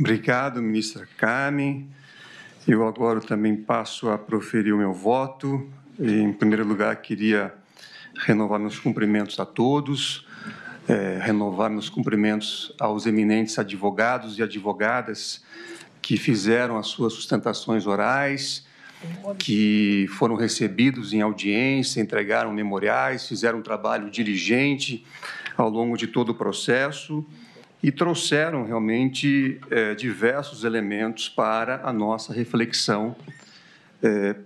Obrigado, ministra Carmen. Eu agora também passo a proferir o meu voto. Em primeiro lugar, queria renovar meus cumprimentos a todos, renovar meus cumprimentos aos eminentes advogados e advogadas que fizeram as suas sustentações orais, que foram recebidos em audiência, entregaram memoriais, fizeram um trabalho diligente ao longo de todo o processo e trouxeram realmente diversos elementos para a nossa reflexão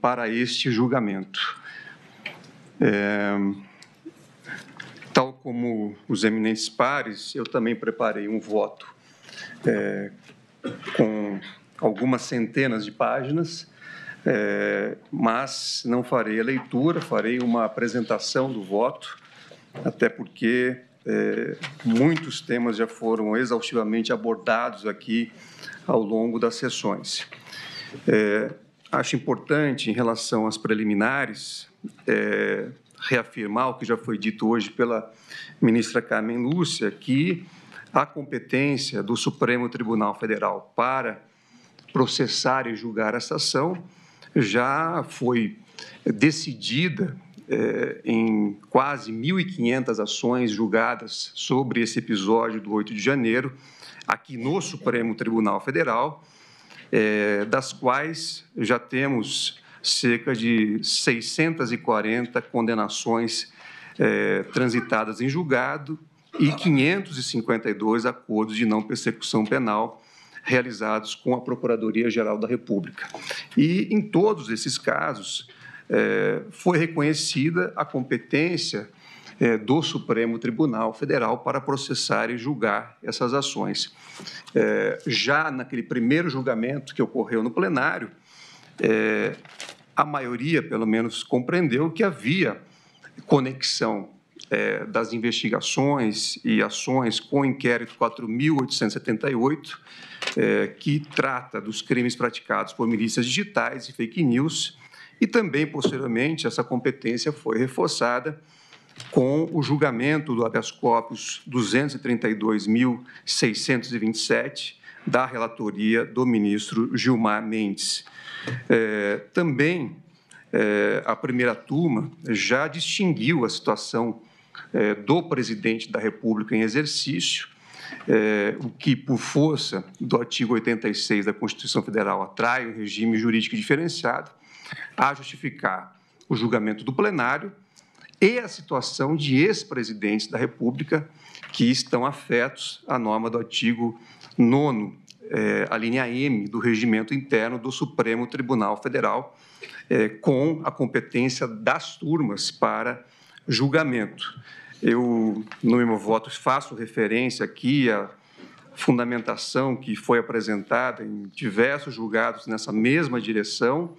para este julgamento. Tal como os eminentes pares, eu também preparei um voto com algumas centenas de páginas, mas não farei a leitura, farei uma apresentação do voto, até porque muitos temas já foram exaustivamente abordados aqui ao longo das sessões. Acho importante, em relação às preliminares, reafirmar o que já foi dito hoje pela ministra Carmen Lúcia, que a competência do Supremo Tribunal Federal para processar e julgar essa ação já foi decidida em quase 1.500 ações julgadas sobre esse episódio do 8 de janeiro, aqui no Supremo Tribunal Federal, das quais já temos cerca de 640 condenações transitadas em julgado e 552 acordos de não persecução penal realizados com a Procuradoria-Geral da República. E, em todos esses casos, foi reconhecida a competência do Supremo Tribunal Federal para processar e julgar essas ações. Já naquele primeiro julgamento que ocorreu no plenário, a maioria, pelo menos, compreendeu que havia conexão das investigações e ações com o inquérito 4.878, que trata dos crimes praticados por milícias digitais e fake news, e também, posteriormente, essa competência foi reforçada com o julgamento do habeas corpus 232.627, da relatoria do ministro Gilmar Mendes. Também a primeira turma já distinguiu a situação do presidente da República em exercício, o que, por força do artigo 86 da Constituição Federal, atrai um regime jurídico diferenciado, a justificar o julgamento do plenário e a situação de ex-presidentes da República que estão afetos à norma do artigo 9º, a linha M do Regimento Interno do Supremo Tribunal Federal, com a competência das turmas para julgamento. Eu, no meu voto, faço referência aqui à fundamentação que foi apresentada em diversos julgados nessa mesma direção,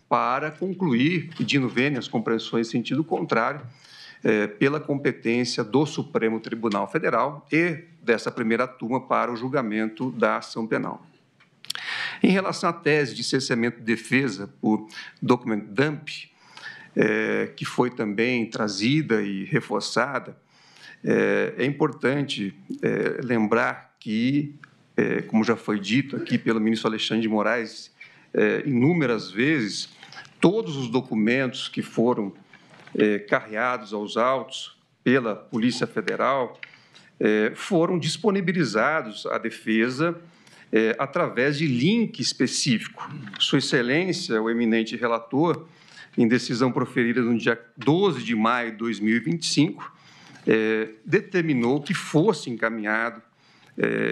para concluir, pedindo vênias compreensões em sentido contrário, pela competência do Supremo Tribunal Federal e dessa primeira turma para o julgamento da ação penal. Em relação à tese de cerceamento de defesa por document dump, que foi também trazida e reforçada, é importante lembrar que, como já foi dito aqui pelo ministro Alexandre de Moraes, inúmeras vezes, todos os documentos que foram carreados aos autos pela Polícia Federal foram disponibilizados à defesa através de link específico. Sua Excelência, o eminente relator, em decisão proferida no dia 12 de maio de 2025, determinou que fosse encaminhado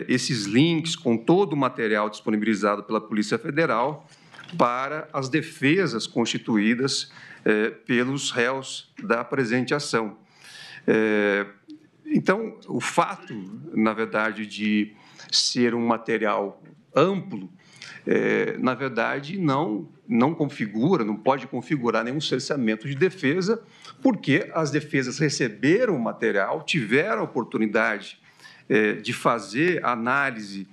esses links com todo o material disponibilizado pela Polícia Federal para as defesas constituídas pelos réus da presente ação. Então, o fato, na verdade, de ser um material amplo, na verdade, não configura, não pode configurar nenhum cerceamento de defesa, porque as defesas receberam o material, tiveram a oportunidade de fazer a análise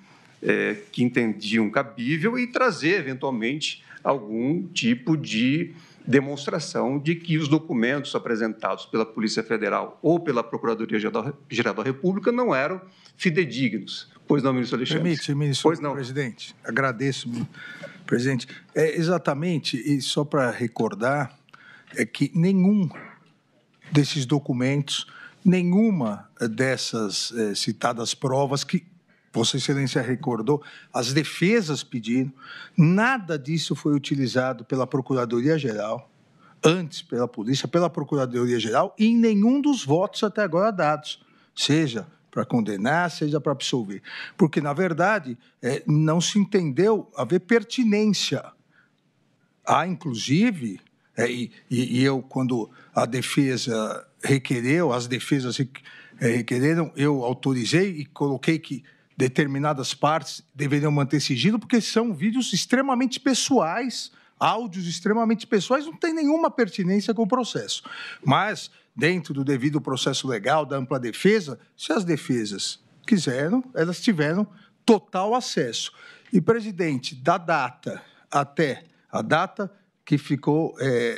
que entendiam cabível e trazer, eventualmente, algum tipo de demonstração de que os documentos apresentados pela Polícia Federal ou pela Procuradoria-Geral da República não eram fidedignos. Pois não, ministro Alexandre? Permite, ministro Pois não. Presidente. Agradeço, presidente. Exatamente, e só para recordar, é que nenhum desses documentos, nenhuma dessas citadas provas que Vossa Excelência recordou, as defesas pediram, nada disso foi utilizado pela Procuradoria-Geral, antes pela Polícia, pela Procuradoria-Geral, e em nenhum dos votos até agora dados, seja para condenar, seja para absolver. Porque, na verdade, não se entendeu haver pertinência. Há, inclusive, e eu, quando a defesa requereu, as defesas requereram, eu autorizei e coloquei que determinadas partes deveriam manter sigilo, porque são vídeos extremamente pessoais, áudios extremamente pessoais, não tem nenhuma pertinência com o processo. Mas, dentro do devido processo legal, da ampla defesa, se as defesas quiseram, elas tiveram total acesso. E, presidente, da data até a data que ficou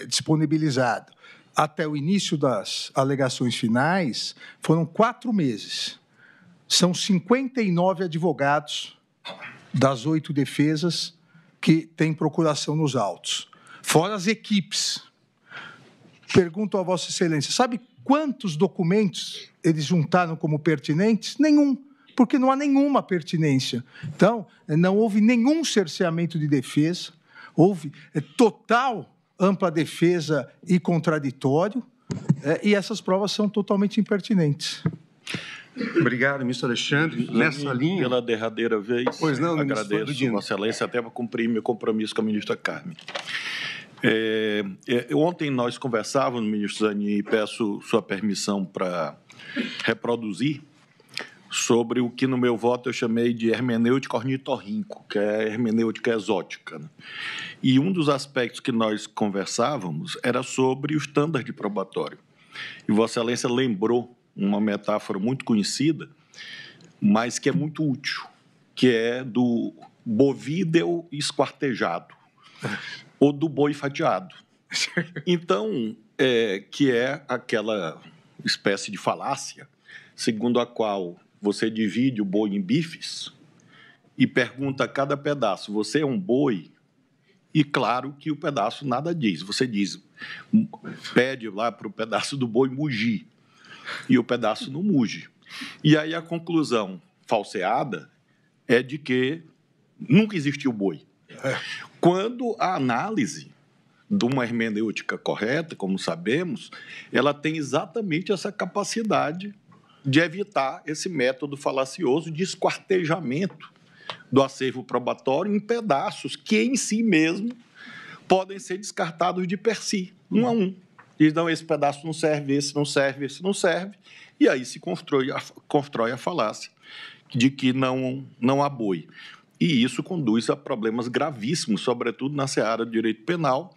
disponibilizado, até o início das alegações finais, foram 4 meses. São 59 advogados das 8 defesas que têm procuração nos autos, fora as equipes. Pergunto a Vossa Excelência, sabe quantos documentos eles juntaram como pertinentes? Nenhum, porque não há nenhuma pertinência. Então, não houve nenhum cerceamento de defesa, houve total ampla defesa e contraditório, e essas provas são totalmente impertinentes. Obrigado, ministro Alexandre. Nessa linha... Pela derradeira vez, pois não, agradeço, Vossa Excelência, até para cumprir meu compromisso com a ministra Carmen. Ontem nós conversávamos, ministro Zanin, e peço sua permissão para reproduzir, sobre o que no meu voto eu chamei de hermenêutica ornitorrinco, que é hermenêutica exótica, né? E um dos aspectos que nós conversávamos era sobre o estândar de probatório. E Vossa Excelência lembrou uma metáfora muito conhecida, mas que é muito útil, que é do bovídeo esquartejado, ou do boi fatiado. Então, que é aquela espécie de falácia, segundo a qual você divide o boi em bifes e pergunta a cada pedaço, você é um boi? E claro que o pedaço nada diz. Você diz, pede lá para o pedaço do boi mugir, e o pedaço não muge. E aí a conclusão falseada é de que nunca existiu boi. Quando a análise de uma hermenêutica correta, como sabemos, ela tem exatamente essa capacidade de evitar esse método falacioso de esquartejamento do acervo probatório em pedaços que, em si mesmo, podem ser descartados de per si, um a um. Diz, não, esse pedaço não serve, esse não serve, esse não serve, e aí se constrói a falácia de que não há boi. E isso conduz a problemas gravíssimos, sobretudo na seara do direito penal,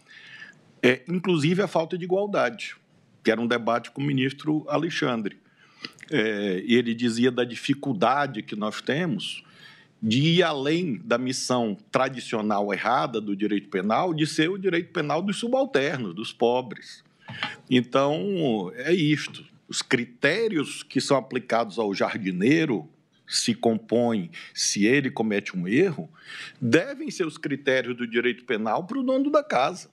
inclusive a falta de igualdade, que era um debate com o ministro Alexandre. E ele dizia da dificuldade que nós temos de ir além da missão tradicional errada do direito penal, de ser o direito penal dos subalternos, dos pobres. Então, é isto. Os critérios que são aplicados ao jardineiro se compõem, se ele comete um erro, devem ser os critérios do direito penal para o dono da casa.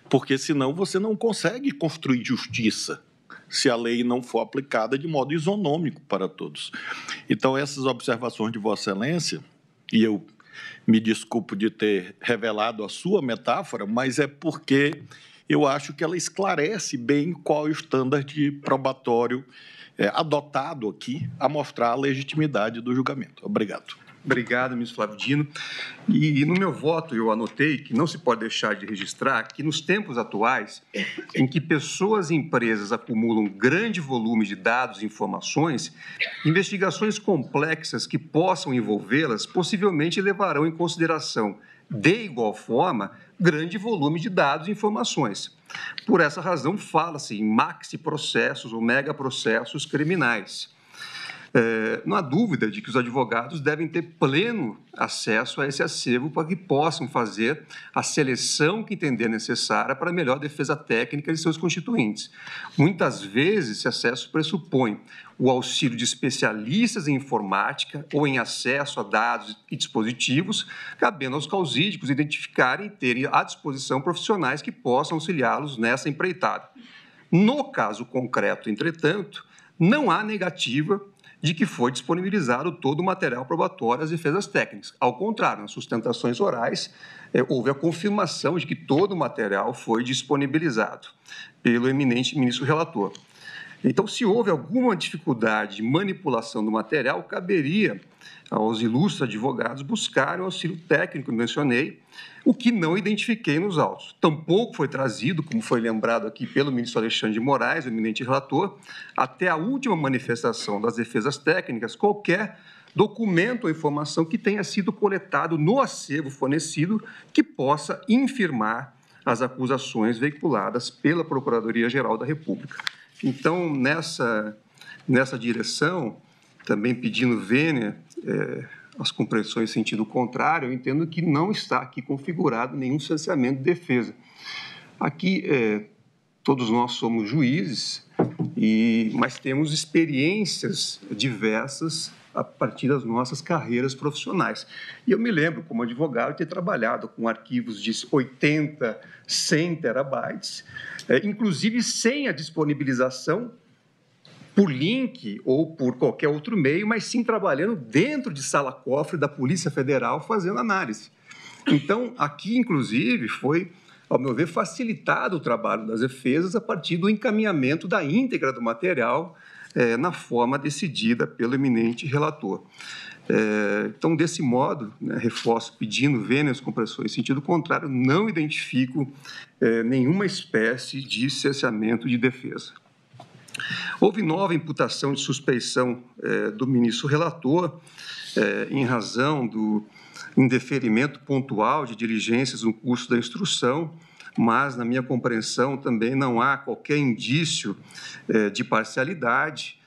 Porque, senão, você não consegue construir justiça se a lei não for aplicada de modo isonômico para todos. Então, essas observações de Vossa Excelência, e eu me desculpo de ter revelado a sua metáfora, mas é porque eu acho que ela esclarece bem qual é o estándar de probatório adotado aqui a mostrar a legitimidade do julgamento. Obrigado. Obrigado, ministro Flávio Dino. E no meu voto eu anotei que não se pode deixar de registrar que nos tempos atuais, em que pessoas e empresas acumulam grande volume de dados e informações, investigações complexas que possam envolvê-las possivelmente levarão em consideração, de igual forma, grande volume de dados e informações. Por essa razão, fala-se em maxi-processos ou megaprocessos criminais. Não há dúvida de que os advogados devem ter pleno acesso a esse acervo para que possam fazer a seleção que entender necessária para a melhor defesa técnica de seus constituintes. Muitas vezes, esse acesso pressupõe o auxílio de especialistas em informática ou em acesso a dados e dispositivos, cabendo aos causídicos identificarem e terem à disposição profissionais que possam auxiliá-los nessa empreitada. No caso concreto, entretanto, não há negativa de que foi disponibilizado todo o material probatório às defesas técnicas. Ao contrário, nas sustentações orais, houve a confirmação de que todo o material foi disponibilizado pelo eminente ministro relator. Então, se houve alguma dificuldade de manipulação do material, caberia aos ilustres advogados buscarem o auxílio técnico que mencionei, o que não identifiquei nos autos. Tampouco foi trazido, como foi lembrado aqui pelo ministro Alexandre de Moraes, o eminente relator, até a última manifestação das defesas técnicas, qualquer documento ou informação que tenha sido coletado no acervo fornecido que possa infirmar as acusações veiculadas pela Procuradoria-Geral da República. Então, nessa direção, também pedindo vênia as compreensões em sentido contrário, eu entendo que não está aqui configurado nenhum cerceamento de defesa. Aqui, todos nós somos juízes, mas temos experiências diversas a partir das nossas carreiras profissionais. E eu me lembro, como advogado, de ter trabalhado com arquivos de 80, 100 terabytes, inclusive sem a disponibilização por link ou por qualquer outro meio, mas sim trabalhando dentro de sala-cofre da Polícia Federal fazendo análise. Então, aqui, inclusive, foi, ao meu ver, facilitado o trabalho das defesas a partir do encaminhamento da íntegra do material na forma decidida pelo eminente relator. Então, desse modo, reforço pedindo vênia às compressões em sentido contrário, não identifico nenhuma espécie de cerceamento de defesa. Houve nova imputação de suspeição do ministro relator em razão do indeferimento pontual de diligências no curso da instrução, mas, na minha compreensão, também não há qualquer indício de parcialidade.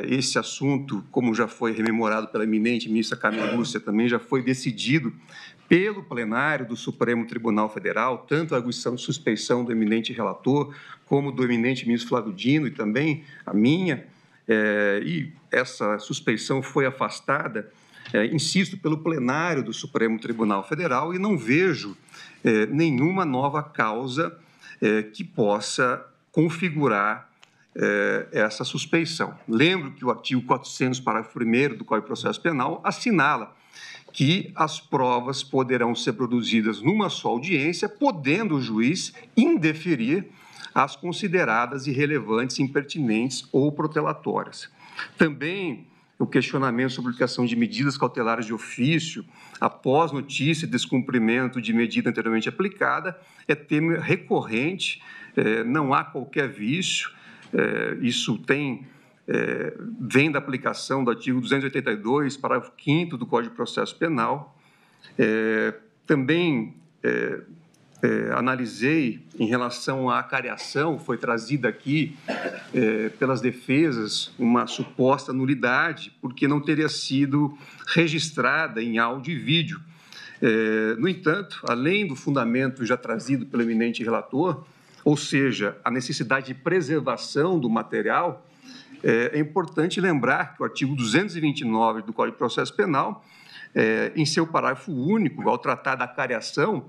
Esse assunto, como já foi rememorado pela eminente ministra Carmen Lúcia, também já foi decidido pelo plenário do Supremo Tribunal Federal, tanto a arguição de suspeição do eminente relator, como do eminente ministro Flávio Dino e também a minha, e essa suspeição foi afastada, insisto, pelo plenário do Supremo Tribunal Federal e não vejo nenhuma nova causa que possa configurar essa suspeição. Lembro que o artigo 400, parágrafo 1º do Código de Processo Penal assinala que as provas poderão ser produzidas numa só audiência, podendo o juiz indeferir as consideradas irrelevantes, impertinentes ou protelatórias. Também o questionamento sobre a aplicação de medidas cautelares de ofício após notícia de descumprimento de medida anteriormente aplicada é tema recorrente, não há qualquer vício, isso vem da aplicação do artigo 282, parágrafo 5º do Código de Processo Penal. Também analisei em relação à acariação, foi trazida aqui pelas defesas uma suposta nulidade, porque não teria sido registrada em áudio e vídeo. No entanto, além do fundamento já trazido pelo eminente relator, ou seja, a necessidade de preservação do material, é importante lembrar que o artigo 229 do Código de Processo Penal, em seu parágrafo único, ao tratar da acariação,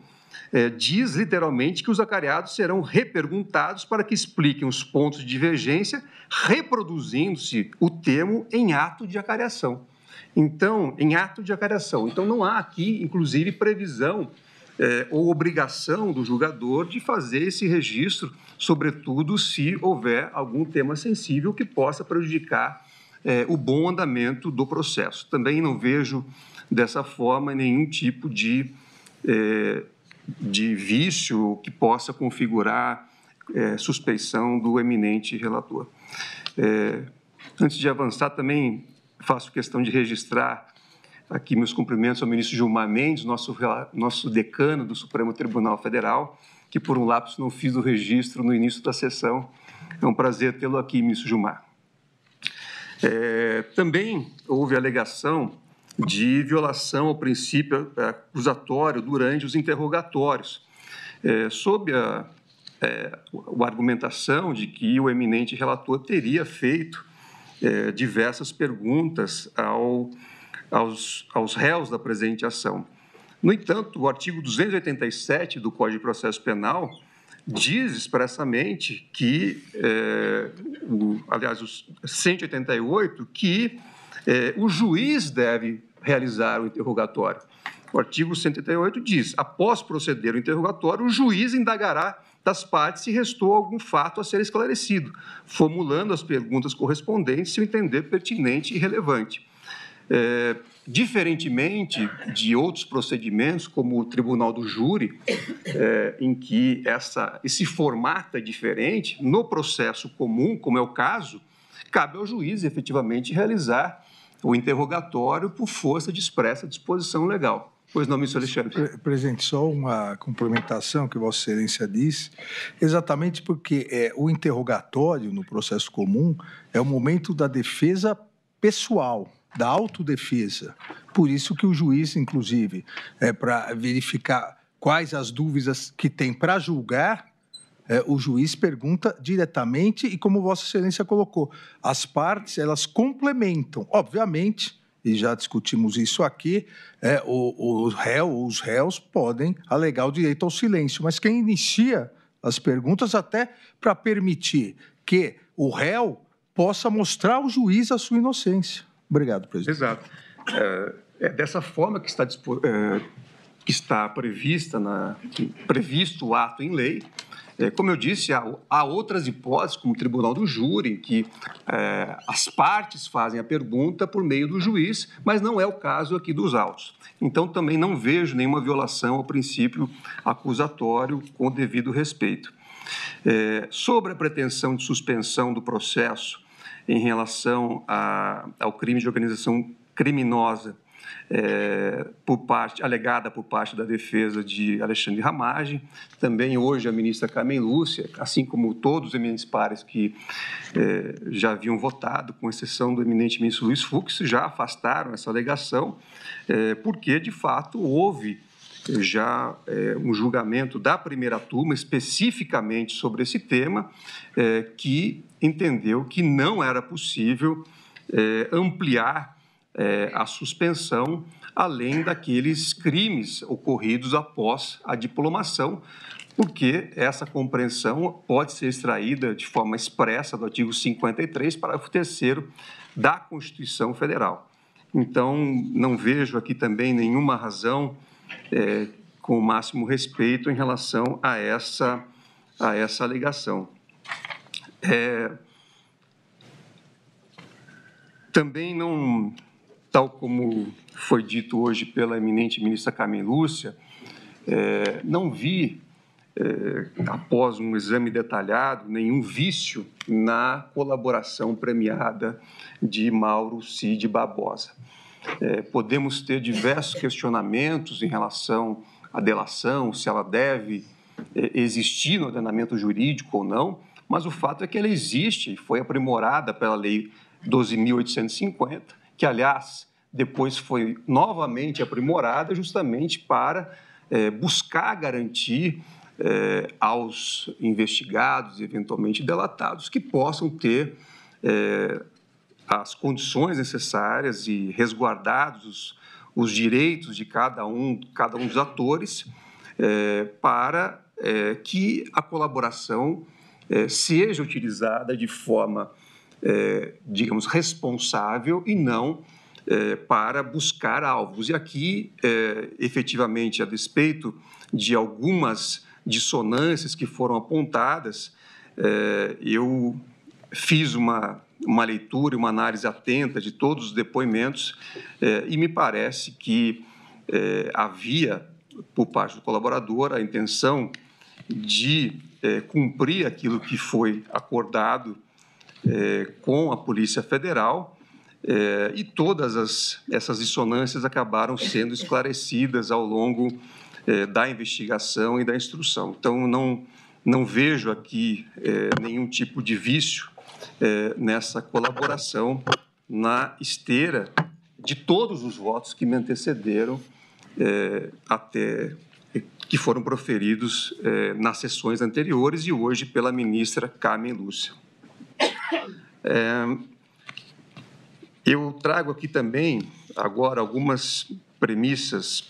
diz literalmente que os acariados serão reperguntados para que expliquem os pontos de divergência, reproduzindo-se o termo em ato de acariação. Então, em ato de acariação. Então, não há aqui, inclusive, previsão ou obrigação do julgador de fazer esse registro, sobretudo se houver algum tema sensível que possa prejudicar o bom andamento do processo. Também não vejo, dessa forma, nenhum tipo de vício que possa configurar suspeição do eminente relator. Antes de avançar, também faço questão de registrar aqui meus cumprimentos ao ministro Gilmar Mendes, nosso decano do Supremo Tribunal Federal, que por um lapso não fiz o registro no início da sessão. É um prazer tê-lo aqui, ministro Gilmar. Também houve alegação de violação ao princípio acusatório durante os interrogatórios, sob a argumentação de que o eminente relator teria feito diversas perguntas aos réus da presente ação. No entanto, o artigo 287 do Código de Processo Penal diz expressamente que, aliás, o 188, que o juiz deve realizar o interrogatório. O artigo 188 diz: após proceder o interrogatório, o juiz indagará das partes se restou algum fato a ser esclarecido, formulando as perguntas correspondentes se o entender pertinente e relevante. Diferentemente de outros procedimentos, como o tribunal do júri, em que esse formato é diferente, no processo comum, como é o caso, cabe ao juiz, efetivamente, realizar o interrogatório por força de expressa disposição legal. Pois não, ministro Alexandre. Presidente, só uma complementação que Vossa Excelência disse, exatamente porque o interrogatório no processo comum é o momento da defesa pessoal, da autodefesa. Por isso que o juiz, inclusive, para verificar quais as dúvidas que tem para julgar, o juiz pergunta diretamente e, como Vossa Excelência colocou, as partes, elas complementam. Obviamente, e já discutimos isso aqui, o réu ou os réus podem alegar o direito ao silêncio, mas quem inicia as perguntas até para permitir que o réu possa mostrar ao juiz a sua inocência. Obrigado, presidente. Exato. É dessa forma que está previsto o ato em lei. Como eu disse, há outras hipóteses, como o tribunal do júri, em que as partes fazem a pergunta por meio do juiz, mas não é o caso aqui dos autos. Então, também não vejo nenhuma violação ao princípio acusatório com o devido respeito. Sobre a pretensão de suspensão do processo em relação ao crime de organização criminosa alegada por parte da defesa de Alexandre Ramagem. Também hoje a ministra Carmen Lúcia, assim como todos os eminentes pares que já haviam votado, com exceção do eminente ministro Luiz Fux, já afastaram essa alegação, porque, de fato, houve já um julgamento da primeira turma especificamente sobre esse tema, que entendeu que não era possível ampliar a suspensão além daqueles crimes ocorridos após a diplomação, porque essa compreensão pode ser extraída de forma expressa do artigo 53, parágrafo 3º da Constituição Federal. Então, não vejo aqui também nenhuma razão, com o máximo respeito, em relação a essa alegação. Também não, tal como foi dito hoje pela eminente ministra Carmen Lúcia, não vi, após um exame detalhado, nenhum vício na colaboração premiada de Mauro Cid Barbosa. Podemos ter diversos questionamentos em relação à delação, se ela deve existir no ordenamento jurídico ou não, mas o fato é que ela existe e foi aprimorada pela Lei 12.850, que, aliás, depois foi novamente aprimorada justamente para buscar garantir aos investigados e eventualmente delatados que possam ter as condições necessárias e resguardados os direitos de cada um dos atores para que a colaboração seja utilizada de forma, digamos, responsável e não para buscar alvos. E aqui, efetivamente, a despeito de algumas dissonâncias que foram apontadas, eu fiz uma leitura e uma análise atenta de todos os depoimentos e me parece que havia, por parte do colaborador, a intenção de cumprir aquilo que foi acordado com a Polícia Federal, e todas essas dissonâncias acabaram sendo esclarecidas ao longo da investigação e da instrução. Então, não vejo aqui nenhum tipo de vício nessa colaboração na esteira de todos os votos que me antecederam que foram proferidos nas sessões anteriores e hoje pela ministra Carmen Lúcia. Eu trago aqui também, agora, algumas premissas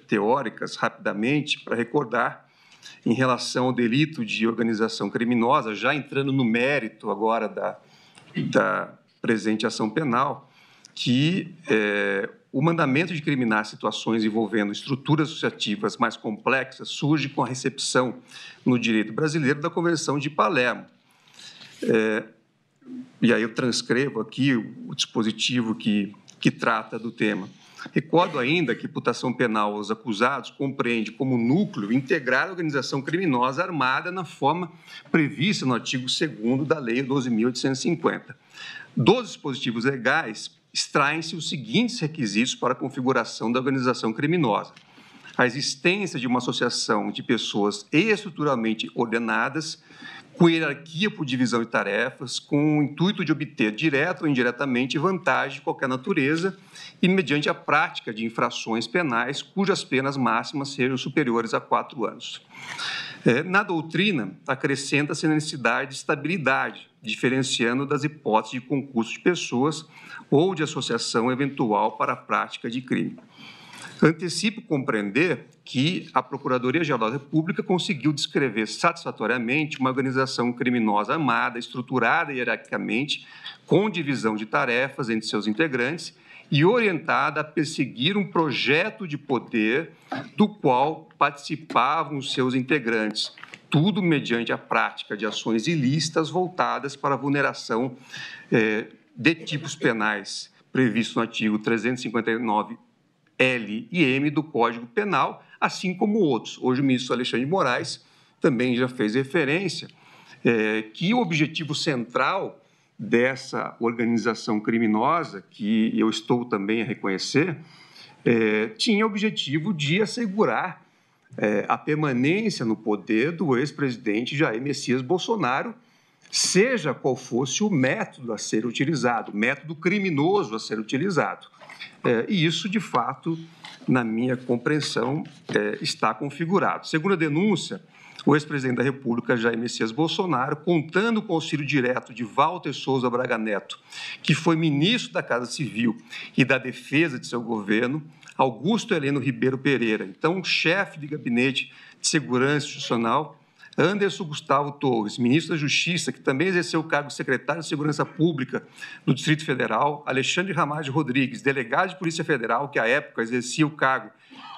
teóricas, rapidamente, para recordar, em relação ao delito de organização criminosa, já entrando no mérito agora da presente ação penal, que o mandamento de criminar situações envolvendo estruturas associativas mais complexas surge com a recepção no direito brasileiro da Convenção de Palermo. E aí eu transcrevo aqui o dispositivo que trata do tema. Recordo ainda que a imputação penal aos acusados compreende como núcleo integrar a organização criminosa armada na forma prevista no artigo 2º da Lei 12.850. Dos dispositivos legais, extraem-se os seguintes requisitos para a configuração da organização criminosa: a existência de uma associação de pessoas estruturalmente ordenadas, com hierarquia por divisão de tarefas, com o intuito de obter, direta ou indiretamente, vantagem de qualquer natureza e mediante a prática de infrações penais cujas penas máximas sejam superiores a 4 anos. Na doutrina, acrescenta-se a necessidade de estabilidade, diferenciando das hipóteses de concurso de pessoas ou de associação eventual para a prática de crime. Antecipo compreender que a Procuradoria-Geral da República conseguiu descrever satisfatoriamente uma organização criminosa armada, estruturada hierarquicamente, com divisão de tarefas entre seus integrantes e orientada a perseguir um projeto de poder do qual participavam os seus integrantes, tudo mediante a prática de ações ilícitas voltadas para a vulneração de tipos penais previstos no artigo 359 L e M do Código Penal, assim como outros. Hoje o ministro Alexandre de Moraes também já fez referência que o objetivo central dessa organização criminosa, que eu estou também a reconhecer, tinha o objetivo de assegurar a permanência no poder do ex-presidente Jair Messias Bolsonaro, seja qual fosse o método a ser utilizado, o método criminoso a ser utilizado. E isso, de fato, na minha compreensão, está configurado. Segundo a denúncia, o ex-presidente da República, Jair Messias Bolsonaro, contando com o auxílio direto de Walter Souza Braga Neto, que foi ministro da Casa Civil e da Defesa de seu governo, Augusto Heleno Ribeiro Pereira, então chefe de gabinete de segurança institucional, Anderson Gustavo Torres, ministro da Justiça, que também exerceu o cargo de secretário de Segurança Pública do Distrito Federal, Alexandre Ramage Rodrigues, delegado de Polícia Federal, que à época exercia o cargo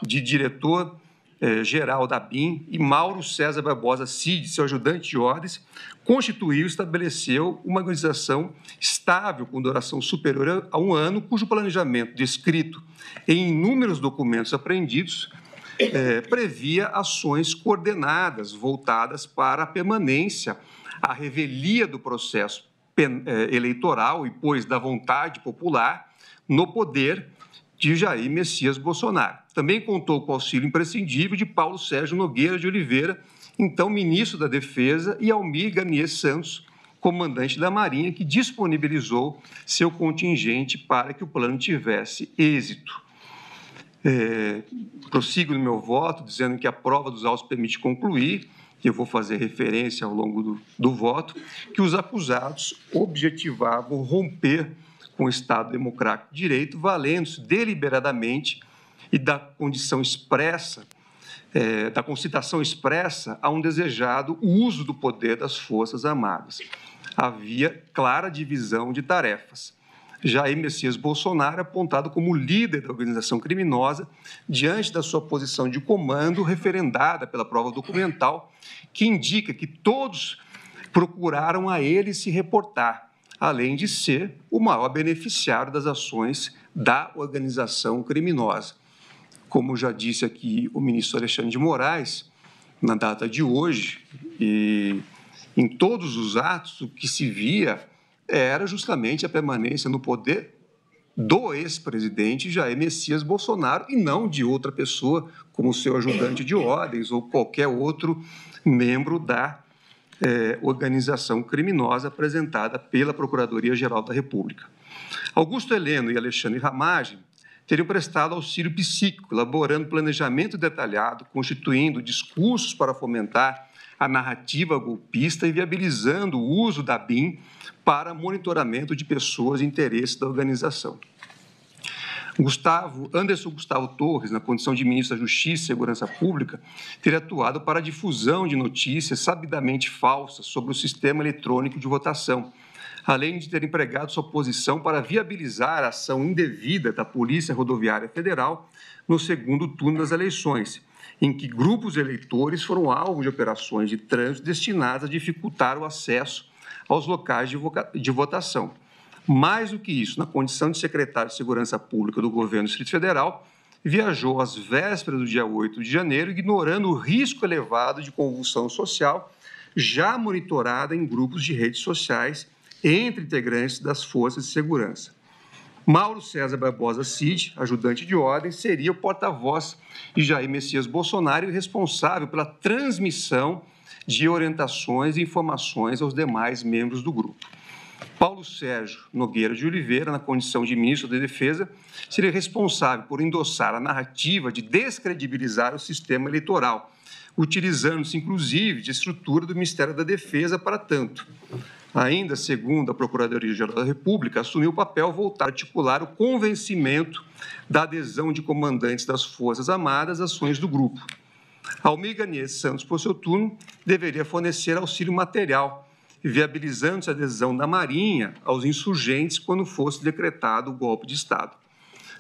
de diretor-geral da BIM, e Mauro César Barbosa Cid, seu ajudante de ordens, constituiu e estabeleceu uma organização estável com duração superior a 1 ano, cujo planejamento descrito em inúmeros documentos apreendidos previa ações coordenadas voltadas para a permanência, a revelia do processo eleitoral e, pois, da vontade popular no poder de Jair Messias Bolsonaro. Também contou com o auxílio imprescindível de Paulo Sérgio Nogueira de Oliveira, então ministro da Defesa, e Almir Garnier Santos, comandante da Marinha, que disponibilizou seu contingente para que o plano tivesse êxito. Prossigo no meu voto, dizendo que a prova dos autos permite concluir, que eu vou fazer referência ao longo do voto, que os acusados objetivavam romper com o Estado Democrático de Direito, valendo-se deliberadamente e da condição expressa, da concitação expressa a um desejado uso do poder das Forças Armadas. Havia clara divisão de tarefas. Jair Messias Bolsonaro, apontado como líder da organização criminosa, diante da sua posição de comando, referendada pela prova documental, que indica que todos procuraram a ele se reportar, além de ser o maior beneficiário das ações da organização criminosa. Como já disse aqui o ministro Alexandre de Moraes, na data de hoje, e em todos os atos, o que se via era justamente a permanência no poder do ex-presidente Jair Messias Bolsonaro e não de outra pessoa, como seu ajudante de ordens ou qualquer outro membro da organização criminosa apresentada pela Procuradoria-Geral da República. Augusto Heleno e Alexandre Ramagem teriam prestado auxílio psíquico, elaborando planejamento detalhado, constituindo discursos para fomentar a narrativa golpista e viabilizando o uso da BIM para monitoramento de pessoas e interesses da organização. Anderson Gustavo Torres, na condição de ministro da Justiça e Segurança Pública, teria atuado para a difusão de notícias sabidamente falsas sobre o sistema eletrônico de votação, além de ter empregado sua posição para viabilizar a ação indevida da Polícia Rodoviária Federal no segundo turno das eleições, em que grupos de eleitores foram alvo de operações de trânsito destinadas a dificultar o acesso aos locais de votação. Mais do que isso, na condição de secretário de Segurança Pública do Governo do Distrito Federal, viajou às vésperas do dia 8 de janeiro, ignorando o risco elevado de convulsão social, já monitorada em grupos de redes sociais entre integrantes das forças de segurança. Mauro César Barbosa Cid, ajudante de ordem, seria o porta-voz de Jair Messias Bolsonaro e responsável pela transmissão de orientações e informações aos demais membros do grupo. Paulo Sérgio Nogueira de Oliveira, na condição de ministro da Defesa, seria responsável por endossar a narrativa de descredibilizar o sistema eleitoral, utilizando-se, inclusive, de estrutura do Ministério da Defesa para tanto. Ainda, segundo a Procuradoria-Geral da República, assumiu o papel voltar a articular o convencimento da adesão de comandantes das Forças Armadas às ações do grupo. Almir Garnier Santos, por seu turno, deveria fornecer auxílio material, viabilizando-se a adesão da Marinha aos insurgentes quando fosse decretado o golpe de Estado.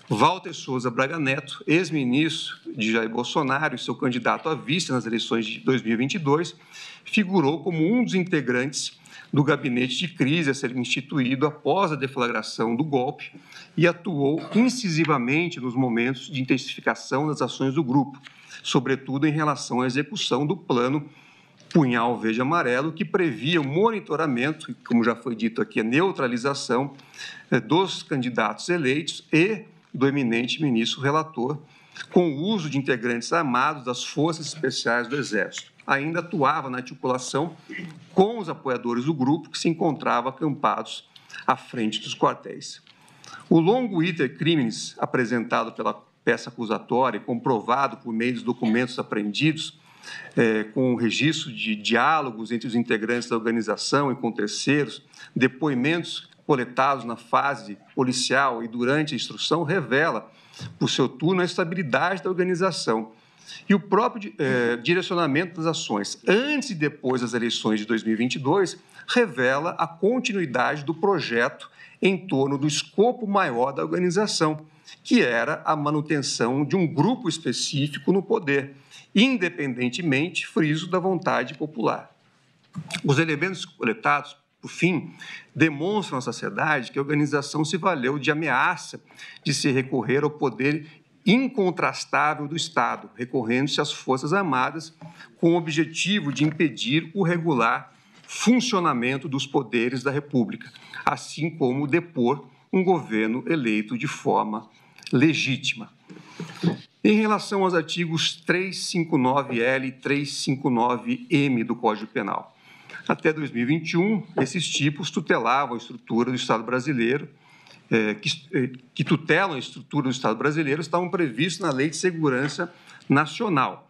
Walter Souza Braga Neto, ex-ministro de Jair Bolsonaro e seu candidato à vice nas eleições de 2022, figurou como um dos integrantes do gabinete de crise a ser instituído após a deflagração do golpe e atuou incisivamente nos momentos de intensificação das ações do grupo, sobretudo em relação à execução do plano Punhal Verde Amarelo, que previa o monitoramento, e, como já foi dito aqui, a neutralização dos candidatos eleitos e do eminente ministro relator, com o uso de integrantes armados das Forças Especiais do Exército. Ainda atuava na articulação com os apoiadores do grupo, que se encontravam acampados à frente dos quartéis. O longo iter criminis apresentado pela peça acusatória e comprovado por meio dos documentos apreendidos, com o registro de diálogos entre os integrantes da organização e com terceiros, depoimentos coletados na fase policial e durante a instrução, revela, por seu turno, a estabilidade da organização e o próprio direcionamento das ações, antes e depois das eleições de 2022, revela a continuidade do projeto em torno do escopo maior da organização, que era a manutenção de um grupo específico no poder, independentemente, friso, da vontade popular. Os elementos coletados, por fim, demonstram à sociedade que a organização se valeu de ameaça de se recorrer ao poder incontrastável do Estado, recorrendo-se às Forças Armadas, com o objetivo de impedir o regular funcionamento dos poderes da República, assim como depor um governo eleito de forma legítima. Em relação aos artigos 359L e 359M do Código Penal, até 2021, esses tipos tutelavam a estrutura do Estado brasileiro, que tutelam a estrutura do Estado brasileiro, estavam previstos na Lei de Segurança Nacional.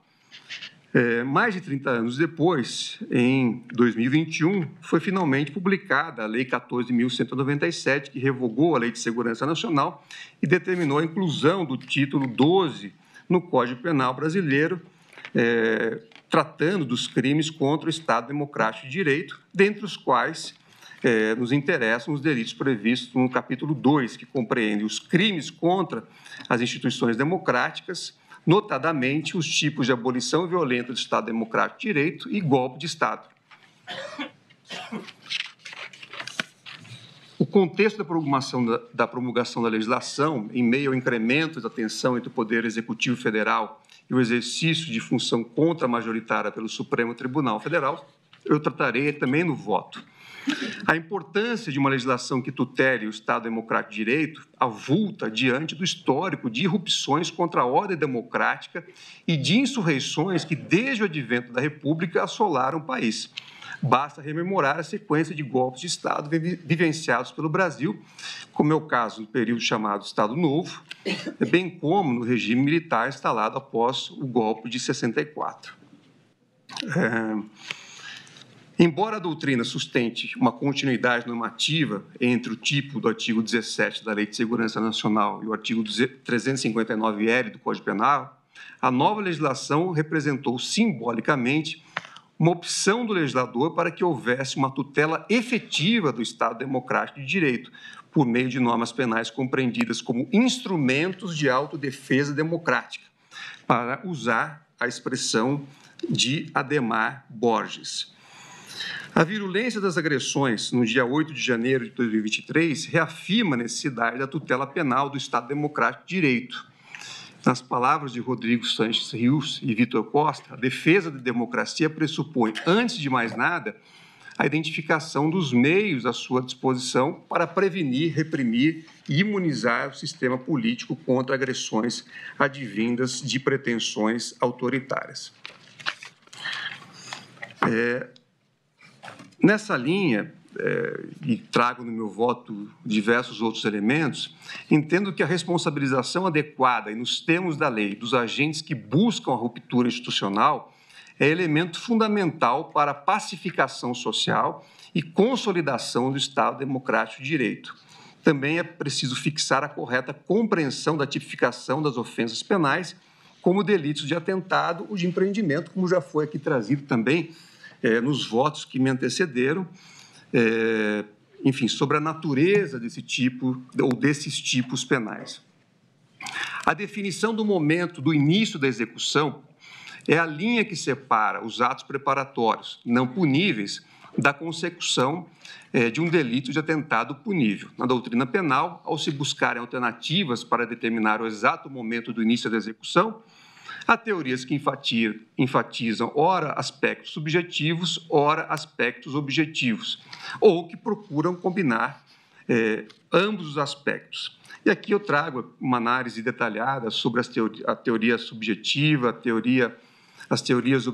Mais de 30 anos depois, em 2021, foi finalmente publicada a Lei 14.197, que revogou a Lei de Segurança Nacional e determinou a inclusão do título 12 no Código Penal brasileiro, tratando dos crimes contra o Estado Democrático de Direito, dentre os quais nos interessam os delitos previstos no capítulo 2, que compreende os crimes contra as instituições democráticas, notadamente os tipos de abolição violenta do Estado Democrático de Direito e golpe de Estado. O contexto da promulgação da legislação, em meio ao incremento da tensão entre o Poder Executivo Federal e o exercício de função contramajoritária pelo Supremo Tribunal Federal, eu tratarei também no voto. A importância de uma legislação que tutele o Estado Democrático de Direito avulta diante do histórico de irrupções contra a ordem democrática e de insurreições que, desde o advento da República, assolaram o país. Basta rememorar a sequência de golpes de Estado vivenciados pelo Brasil, como é o caso do período chamado Estado Novo, bem como no regime militar instalado após o golpe de 64. Embora a doutrina sustente uma continuidade normativa entre o tipo do artigo 17 da Lei de Segurança Nacional e o artigo 359-L do Código Penal, a nova legislação representou simbolicamente uma opção do legislador para que houvesse uma tutela efetiva do Estado Democrático de Direito, por meio de normas penais compreendidas como instrumentos de autodefesa democrática, para usar a expressão de Adhemar Borges. A virulência das agressões no dia 8 de janeiro de 2023 reafirma a necessidade da tutela penal do Estado Democrático de Direito. Nas palavras de Rodrigo Sanches Rios e Vitor Costa, a defesa da democracia pressupõe, antes de mais nada, a identificação dos meios à sua disposição para prevenir, reprimir e imunizar o sistema político contra agressões advindas de pretensões autoritárias. Nessa linha, e trago no meu voto diversos outros elementos, entendo que a responsabilização adequada e nos termos da lei dos agentes que buscam a ruptura institucional é elemento fundamental para a pacificação social e consolidação do Estado Democrático de Direito. Também é preciso fixar a correta compreensão da tipificação das ofensas penais como delitos de atentado ou de empreendimento, como já foi aqui trazido também nos votos que me antecederam, enfim, sobre a natureza desse tipo ou desses tipos penais. A definição do momento do início da execução é a linha que separa os atos preparatórios não puníveis da consecução de um delito de atentado punível. Na doutrina penal, ao se buscarem alternativas para determinar o exato momento do início da execução, há teorias que enfatizam, ora, aspectos subjetivos, ora, aspectos objetivos, ou que procuram combinar ambos os aspectos. E aqui eu trago uma análise detalhada sobre a teoria subjetiva, as teorias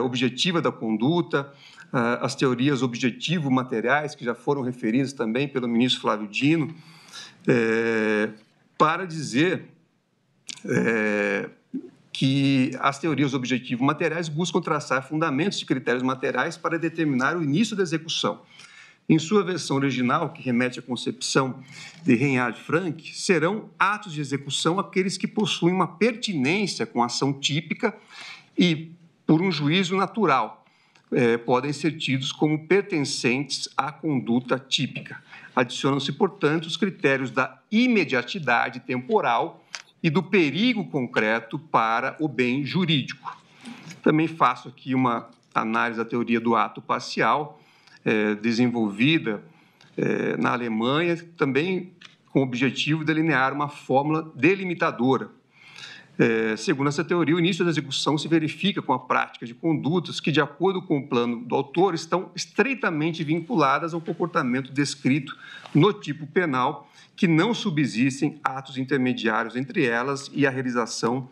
objetiva da conduta, as teorias objetivo-materiais, que já foram referidas também pelo ministro Flávio Dino, para dizer que as teorias objetivo-materiais buscam traçar fundamentos de critérios materiais para determinar o início da execução. Em sua versão original, que remete à concepção de Reinhard Frank, serão atos de execução aqueles que possuem uma pertinência com a ação típica e, por um juízo natural, podem ser tidos como pertencentes à conduta típica. Adicionam-se, portanto, os critérios da imediatidade temporal e do perigo concreto para o bem jurídico. Também faço aqui uma análise da teoria do ato parcial, desenvolvida na Alemanha, também com o objetivo de delinear uma fórmula delimitadora. Segundo essa teoria, o início da execução se verifica com a prática de condutas que, de acordo com o plano do autor, estão estreitamente vinculadas ao comportamento descrito no tipo penal, que não subsistem atos intermediários entre elas e a realização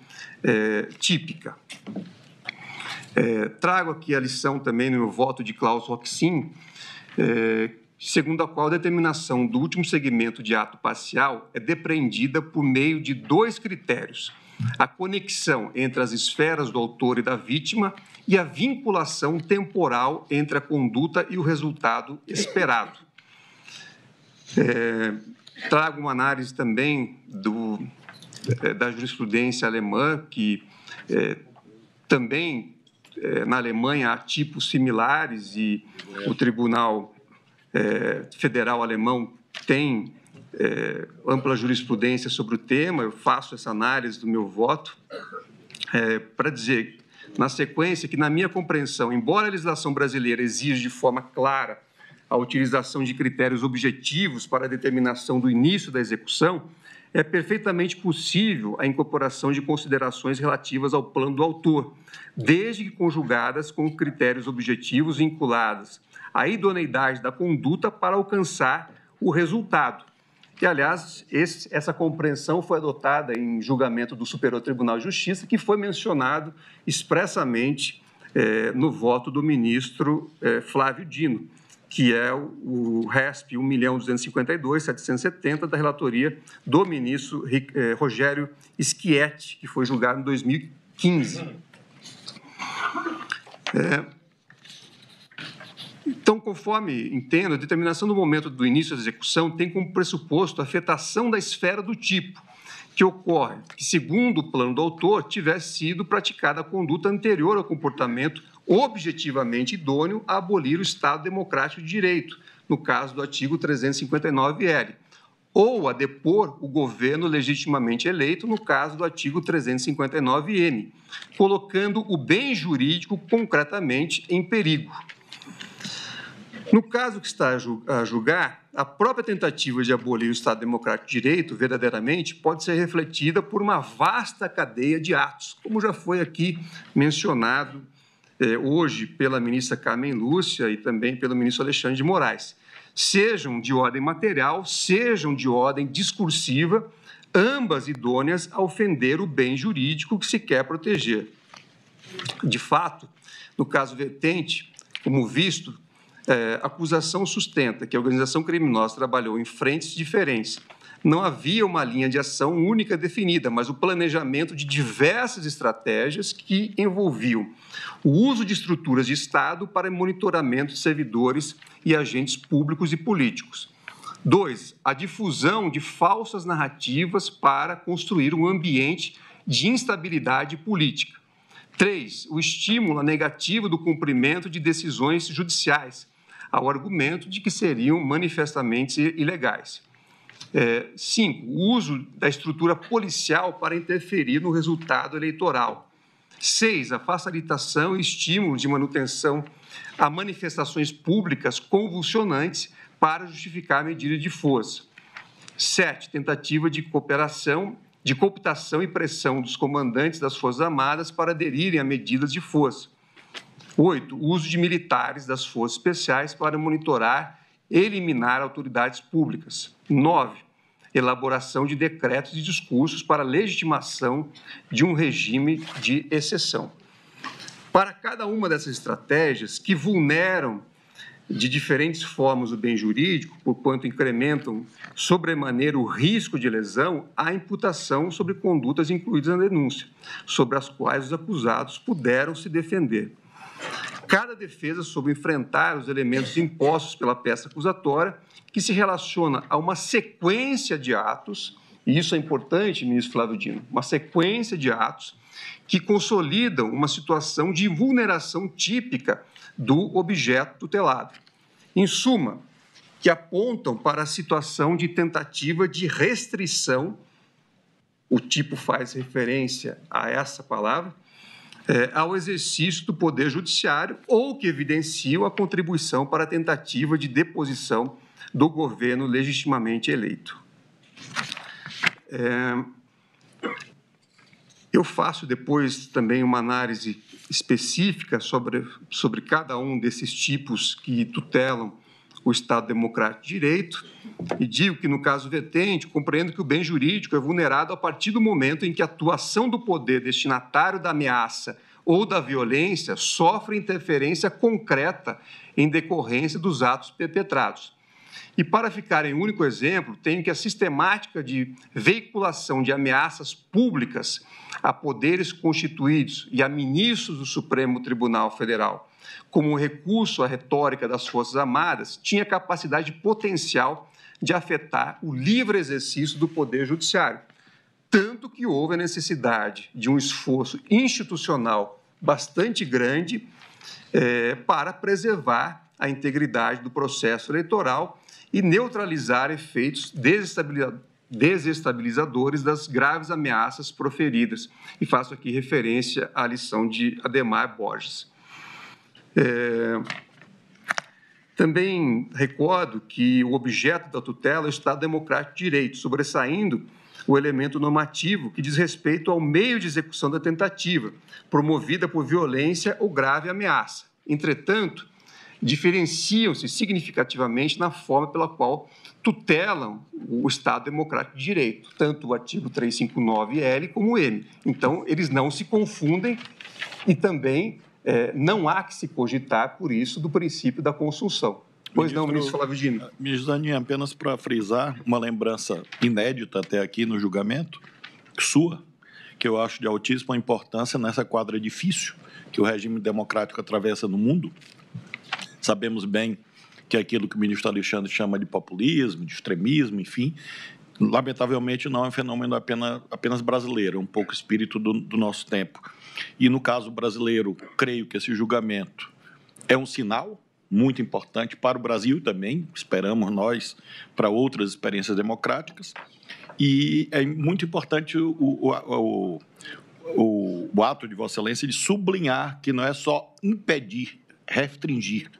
típica. Trago aqui a lição também no meu voto de Klaus Roxin, segundo a qual a determinação do último segmento de ato parcial é depreendida por meio de dois critérios: a conexão entre as esferas do autor e da vítima e a vinculação temporal entre a conduta e o resultado esperado. Trago uma análise também da jurisprudência alemã, que também na Alemanha há tipos similares e o Tribunal Federal Alemão tem ampla jurisprudência sobre o tema. Eu faço essa análise do meu voto para dizer, na sequência, que, na minha compreensão, embora a legislação brasileira exija de forma clara a utilização de critérios objetivos para a determinação do início da execução, é perfeitamente possível a incorporação de considerações relativas ao plano do autor, desde que conjugadas com critérios objetivos vinculados à idoneidade da conduta para alcançar o resultado. E, aliás, essa compreensão foi adotada em julgamento do Superior Tribunal de Justiça, que foi mencionado expressamente no voto do ministro Flávio Dino, que é o RESP 1.252.770 da relatoria do ministro Rogério Schietti, que foi julgado em 2015. Então, conforme entendo, a determinação do momento do início da execução tem como pressuposto a afetação da esfera do tipo, que ocorre que, segundo o plano do autor, tivesse sido praticada a conduta anterior ao comportamento objetivamente idôneo a abolir o Estado Democrático de Direito, no caso do artigo 359-L, ou a depor o governo legitimamente eleito, no caso do artigo 359-M, colocando o bem jurídico concretamente em perigo. No caso que está a julgar, a própria tentativa de abolir o Estado Democrático de Direito, verdadeiramente, pode ser refletida por uma vasta cadeia de atos, como já foi aqui mencionado hoje pela ministra Carmen Lúcia e também pelo ministro Alexandre de Moraes, sejam de ordem material, sejam de ordem discursiva, ambas idôneas a ofender o bem jurídico que se quer proteger. De fato, no caso vertente, como visto, a acusação sustenta que a organização criminosa trabalhou em frentes diferentes. Não havia uma linha de ação única definida, mas o planejamento de diversas estratégias que envolviam o uso de estruturas de Estado para monitoramento de servidores e agentes públicos e políticos. 2. A difusão de falsas narrativas para construir um ambiente de instabilidade política. 3. O estímulo negativo do cumprimento de decisões judiciais, ao argumento de que seriam manifestamente ilegais. 5. O uso da estrutura policial para interferir no resultado eleitoral. 6. A facilitação e estímulo de manutenção a manifestações públicas convulsionantes para justificar medidas de força. 7. Tentativa de cooptação e pressão dos comandantes das Forças Armadas para aderirem a medidas de força. 8. O uso de militares das Forças Especiais para monitorar e eliminar autoridades públicas. 9. Elaboração de decretos e discursos para legitimação de um regime de exceção. Para cada uma dessas estratégias, que vulneram de diferentes formas o bem jurídico, porquanto incrementam sobremaneira o risco de lesão, há imputação sobre condutas incluídas na denúncia, sobre as quais os acusados puderam se defender. Cada defesa soube enfrentar os elementos impostos pela peça acusatória, que se relaciona a uma sequência de atos, e isso é importante, ministro Flávio Dino, uma sequência de atos que consolidam uma situação de vulneração típica do objeto tutelado. Em suma, que apontam para a situação de tentativa de restrição, o tipo faz referência a essa palavra, ao exercício do Poder Judiciário ou que evidenciam a contribuição para a tentativa de deposição do governo legitimamente eleito. Eu faço depois também uma análise específica sobre cada um desses tipos que tutelam o Estado Democrático de Direito e digo que, no caso vertente, compreendo que o bem jurídico é vulnerado a partir do momento em que a atuação do poder destinatário da ameaça ou da violência sofre interferência concreta em decorrência dos atos perpetrados. E, para ficar em único exemplo, tenho que a sistemática de veiculação de ameaças públicas a poderes constituídos e a ministros do Supremo Tribunal Federal, como um recurso à retórica das Forças Armadas, tinha capacidade potencial de afetar o livre exercício do Poder Judiciário, tanto que houve a necessidade de um esforço institucional bastante grande para preservar a integridade do processo eleitoral e neutralizar efeitos desestabilizadores das graves ameaças proferidas. E faço aqui referência à lição de Adhemar Borges. Também recordo que o objeto da tutela é o Estado Democrático de Direito, sobressaindo o elemento normativo que diz respeito ao meio de execução da tentativa, promovida por violência ou grave ameaça. Entretanto, diferenciam-se significativamente na forma pela qual tutelam o Estado Democrático de Direito, tanto o artigo 359-L como o M. Então, eles não se confundem e também não há que se cogitar, por isso, do princípio da consunção. Pois não, ministro Flávio Dino. Ministro Zanin, apenas para frisar uma lembrança inédita até aqui no julgamento, sua, que eu acho de altíssima importância nessa quadra difícil que o regime democrático atravessa no mundo. Sabemos bem que aquilo que o ministro Alexandre chama de populismo, de extremismo, enfim, lamentavelmente não é um fenômeno apenas brasileiro, é um pouco espírito do nosso tempo. E no caso brasileiro, creio que esse julgamento é um sinal muito importante para o Brasil também, esperamos nós, para outras experiências democráticas. E é muito importante o ato de Vossa Excelência de sublinhar que não é só impedir, restringir.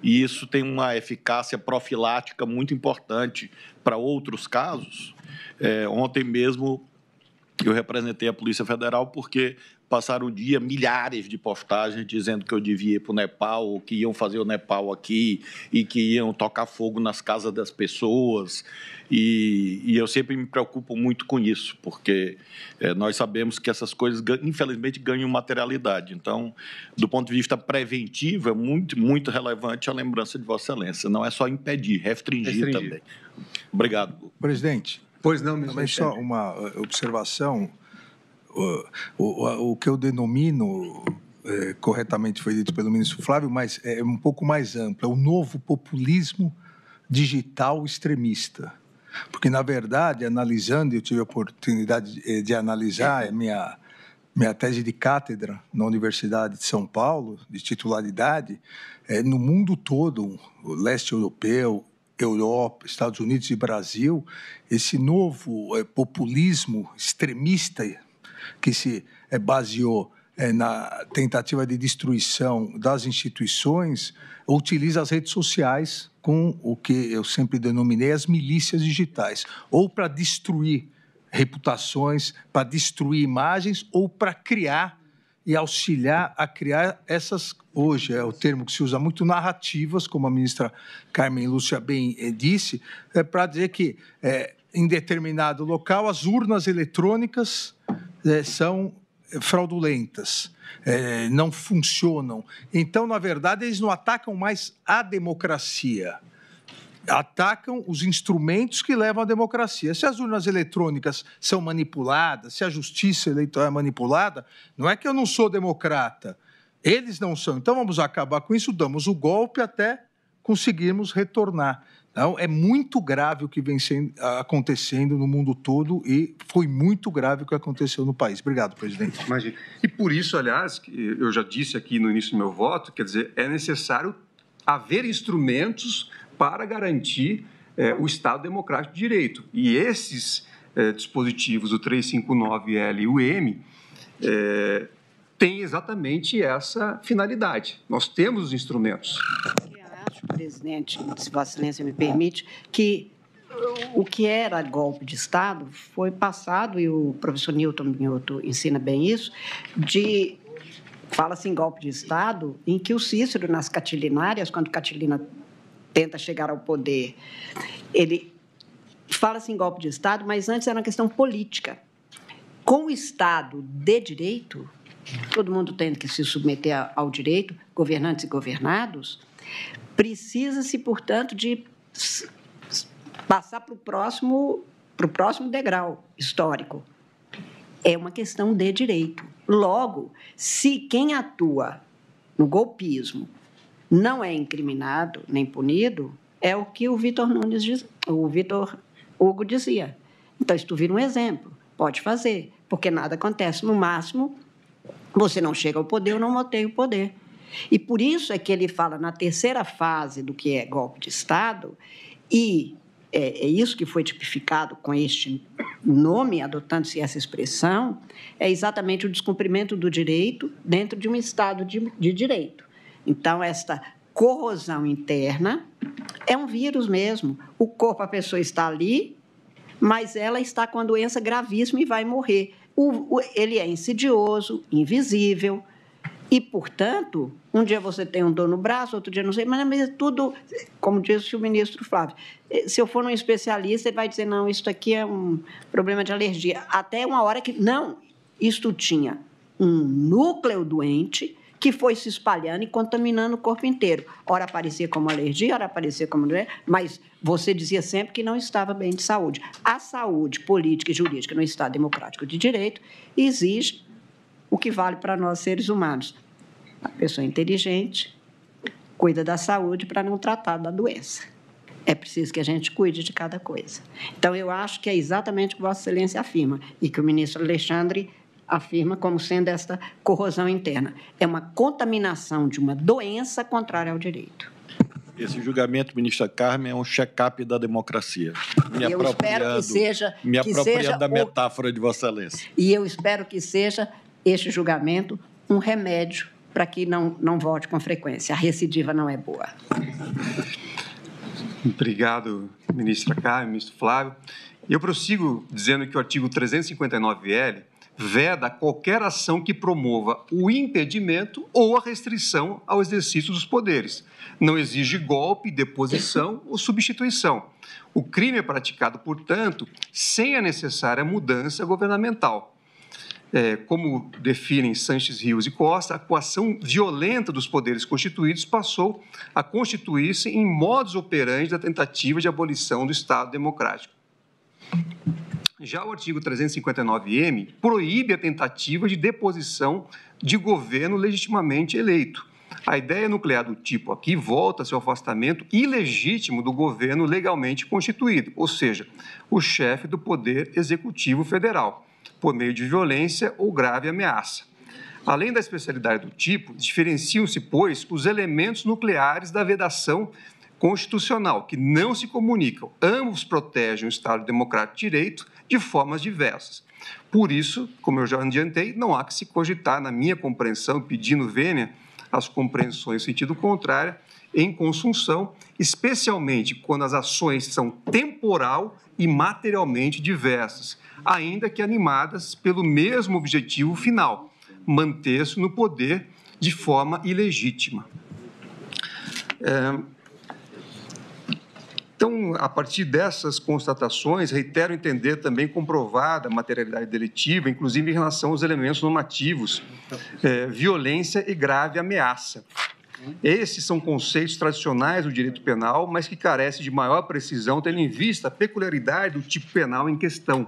E isso tem uma eficácia profilática muito importante para outros casos. Ontem mesmo eu representei a Polícia Federal porque passaram o dia milhares de postagens dizendo que eu devia ir para o Nepal, ou que iam fazer o Nepal aqui e que iam tocar fogo nas casas das pessoas. E eu sempre me preocupo muito com isso, porque nós sabemos que essas coisas, infelizmente, ganham materialidade. Então, do ponto de vista preventivo, é muito, muito relevante a lembrança de Vossa Excelência. Não é só impedir, restringir. Também. Obrigado. Presidente. Pois não, ministro. Também só uma observação. O que eu denomino, corretamente foi dito pelo ministro Flávio, mas é um pouco mais amplo, é o novo populismo digital extremista. Porque, na verdade, analisando, eu tive a oportunidade de analisar minha tese de cátedra na Universidade de São Paulo, de titularidade, no mundo todo, o leste europeu, Europa, Estados Unidos e Brasil, esse novo populismo extremista que se baseou na tentativa de destruição das instituições, utiliza as redes sociais com o que eu sempre denominei as milícias digitais, ou para destruir reputações, para destruir imagens, ou para criar e auxiliar a criar essas, hoje é o termo que se usa muito, narrativas, como a ministra Carmen Lúcia bem disse, para dizer que em determinado local as urnas eletrônicas são fraudulentas, não funcionam. Então, na verdade, eles não atacam mais a democracia, atacam os instrumentos que levam à democracia. Se as urnas eletrônicas são manipuladas, se a justiça eleitoral é manipulada, não é que eu não sou democrata, eles não são. Então, vamos acabar com isso, damos o golpe até conseguirmos retornar. Então, é muito grave o que vem acontecendo no mundo todo e foi muito grave o que aconteceu no país. Obrigado, presidente. Imagina. E por isso, aliás, eu já disse aqui no início do meu voto, quer dizer, é necessário haver instrumentos para garantir o Estado Democrático de Direito. E esses dispositivos, o 359L e o M, têm exatamente essa finalidade. Nós temos os instrumentos. Presidente, se Vossa Excelência me permite, que o que era golpe de Estado foi passado, e o professor Newton Minhoto ensina bem isso, fala-se em golpe de Estado, em que o Cícero, nas Catilinárias, quando Catilina tenta chegar ao poder, ele fala-se em golpe de Estado, mas antes era uma questão política. Com o Estado de direito, todo mundo tendo que se submeter ao direito, governantes e governados, precisa-se, portanto, de passar para o próximo degrau histórico. É uma questão de direito. Logo, se quem atua no golpismo não é incriminado nem punido, é o que o Vitor Hugo dizia. Então, isso vira um exemplo. Pode fazer, porque nada acontece. No máximo, você não chega ao poder, eu não mantém o poder. E por isso é que ele fala na terceira fase do que é golpe de Estado, e é isso que foi tipificado com este nome, adotando-se essa expressão, é exatamente o descumprimento do direito dentro de um Estado de direito. Então, esta corrosão interna é um vírus mesmo. O corpo, a pessoa está ali, mas ela está com a doença gravíssima e vai morrer. Ele é insidioso, invisível, e, portanto, um dia você tem um dor no braço, outro dia não sei, mas é tudo, como disse o ministro Flávio, se eu for num especialista, ele vai dizer, não, isso aqui é um problema de alergia. Até uma hora que, não, isto tinha um núcleo doente que foi se espalhando e contaminando o corpo inteiro. Ora aparecia como alergia, ora aparecia como doença, mas você dizia sempre que não estava bem de saúde. A saúde política e jurídica no Estado Democrático de Direito exige o que vale para nós, seres humanos. A pessoa inteligente cuida da saúde para não tratar da doença. É preciso que a gente cuide de cada coisa. Então, eu acho que é exatamente o que Vossa Excelência afirma e que o ministro Alexandre afirma como sendo esta corrosão interna. É uma contaminação de uma doença contrária ao direito. Esse julgamento, ministra Carmen, é um check-up da democracia. Eu espero que seja... Me apropriando da metáfora de Vossa Excelência. E eu espero que seja este julgamento um remédio para que não volte com frequência. A recidiva não é boa. Obrigado, ministra Carmen, ministro Flávio. Eu prossigo dizendo que o artigo 359-L veda qualquer ação que promova o impedimento ou a restrição ao exercício dos poderes. Não exige golpe, deposição ou substituição. O crime é praticado, portanto, sem a necessária mudança governamental. Como definem Sanches, Rios e Costa, a coação violenta dos poderes constituídos passou a constituir-se em modus operandi da tentativa de abolição do Estado Democrático. Já o artigo 359-M proíbe a tentativa de deposição de governo legitimamente eleito. A ideia nuclear do tipo aqui volta-se ao afastamento ilegítimo do governo legalmente constituído, ou seja, o chefe do Poder Executivo Federal, por meio de violência ou grave ameaça. Além da especialidade do tipo, diferenciam-se, pois, os elementos nucleares da vedação constitucional, que não se comunicam. Ambos protegem o Estado Democrático de Direito de formas diversas. Por isso, como eu já adiantei, não há que se cogitar, na minha compreensão, pedindo vênia às compreensões em sentido contrário, em consunção, especialmente quando as ações são temporal e materialmente diversas, ainda que animadas pelo mesmo objetivo final, manter-se no poder de forma ilegítima. Então, a partir dessas constatações, reitero entender também comprovada a materialidade delitiva, inclusive em relação aos elementos normativos, violência e grave ameaça. Esses são conceitos tradicionais do direito penal, mas que carecem de maior precisão, tendo em vista a peculiaridade do tipo penal em questão.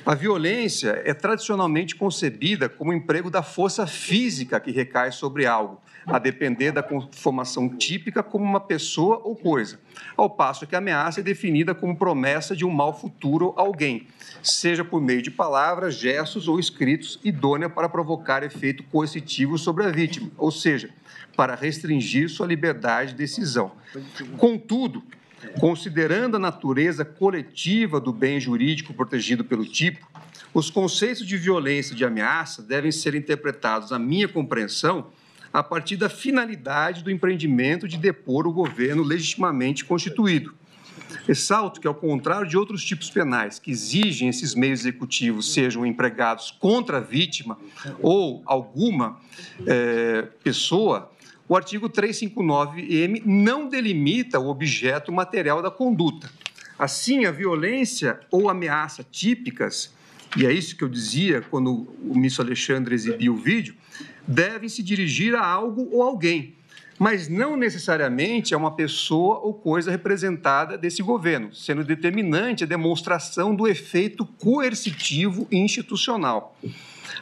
A violência é tradicionalmente concebida como emprego da força física que recai sobre algo, a depender da conformação típica como uma pessoa ou coisa, ao passo que a ameaça é definida como promessa de um mal futuro a alguém, seja por meio de palavras, gestos ou escritos, idônea para provocar efeito coercitivo sobre a vítima, ou seja, para restringir sua liberdade de decisão. Contudo, considerando a natureza coletiva do bem jurídico protegido pelo tipo, os conceitos de violência e de ameaça devem ser interpretados, na minha compreensão, a partir da finalidade do empreendimento de depor o governo legitimamente constituído. Ressalto que, ao contrário de outros tipos penais que exigem esses meios executivos sejam empregados contra a vítima ou alguma pessoa, o artigo 359-M não delimita o objeto material da conduta. Assim, a violência ou ameaça típicas, e é isso que eu dizia quando o ministro Alexandre exibiu o vídeo, devem se dirigir a algo ou alguém, mas não necessariamente a uma pessoa ou coisa representada desse governo, sendo determinante a demonstração do efeito coercitivo e institucional.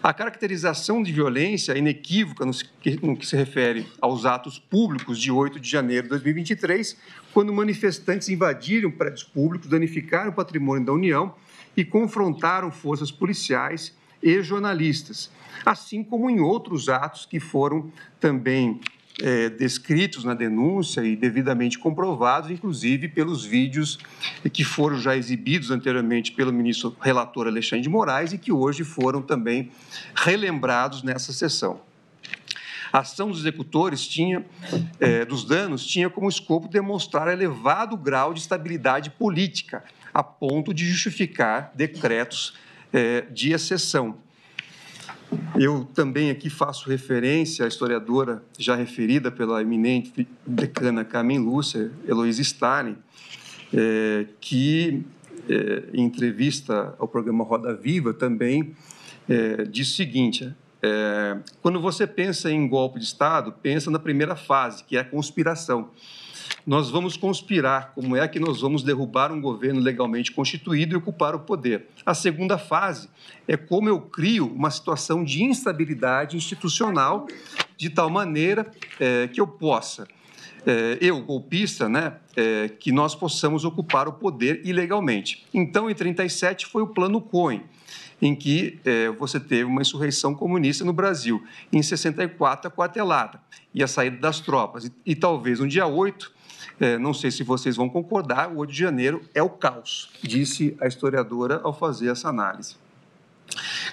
A caracterização de violência é inequívoca no que se refere aos atos públicos de 8 de janeiro de 2023, quando manifestantes invadiram prédios públicos, danificaram o patrimônio da União e confrontaram forças policiais e jornalistas, assim como em outros atos que foram também descritos na denúncia e devidamente comprovados, inclusive pelos vídeos que foram já exibidos anteriormente pelo ministro relator Alexandre de Moraes e que hoje foram também relembrados nessa sessão. A ação dos executores dos danos tinha como escopo demonstrar elevado grau de estabilidade política, a ponto de justificar decretos de exceção. Eu também aqui faço referência à historiadora já referida pela eminente decana Carmen Lúcia, Heloísa Stalin, que, em entrevista ao programa Roda Viva, também diz o seguinte: quando você pensa em golpe de Estado, pensa na primeira fase, que é a conspiração. Nós vamos conspirar, como é que nós vamos derrubar um governo legalmente constituído e ocupar o poder. A segunda fase é como eu crio uma situação de instabilidade institucional, de tal maneira que eu possa, eu, golpista, né, que nós possamos ocupar o poder ilegalmente. Então, em 1937, foi o Plano Cohen, em que você teve uma insurreição comunista no Brasil. Em 64, a quartelada e a saída das tropas. E talvez no dia 8, não sei se vocês vão concordar, o 8 de janeiro é o caos, disse a historiadora ao fazer essa análise.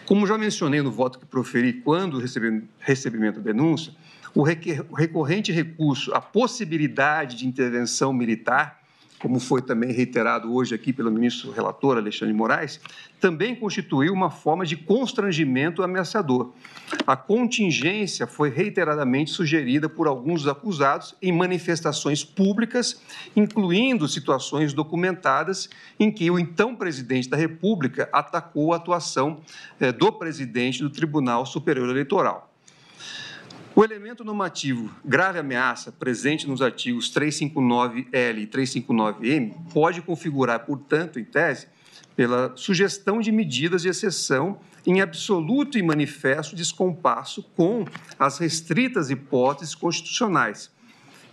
Como já mencionei no voto que proferi quando recebimento da denúncia, o recorrente recurso à possibilidade de intervenção militar, como foi também reiterado hoje aqui pelo ministro relator Alexandre de Moraes, também constituiu uma forma de constrangimento ameaçador. A contingência foi reiteradamente sugerida por alguns dos acusados em manifestações públicas, incluindo situações documentadas em que o então presidente da República atacou a atuação do presidente do Tribunal Superior Eleitoral. O elemento normativo grave ameaça, presente nos artigos 359L e 359M, pode configurar, portanto, em tese, pela sugestão de medidas de exceção em absoluto e manifesto descompasso com as restritas hipóteses constitucionais,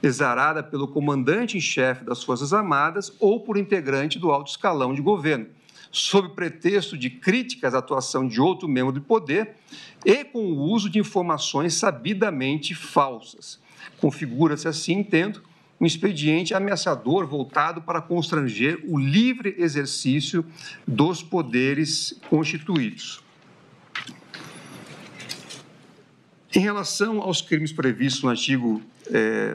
exarada pelo comandante em chefe das Forças Armadas ou por integrante do alto escalão de governo, sob pretexto de críticas à atuação de outro membro do poder e com o uso de informações sabidamente falsas. Configura-se assim, entendo, um expediente ameaçador voltado para constranger o livre exercício dos poderes constituídos. Em relação aos crimes previstos no artigo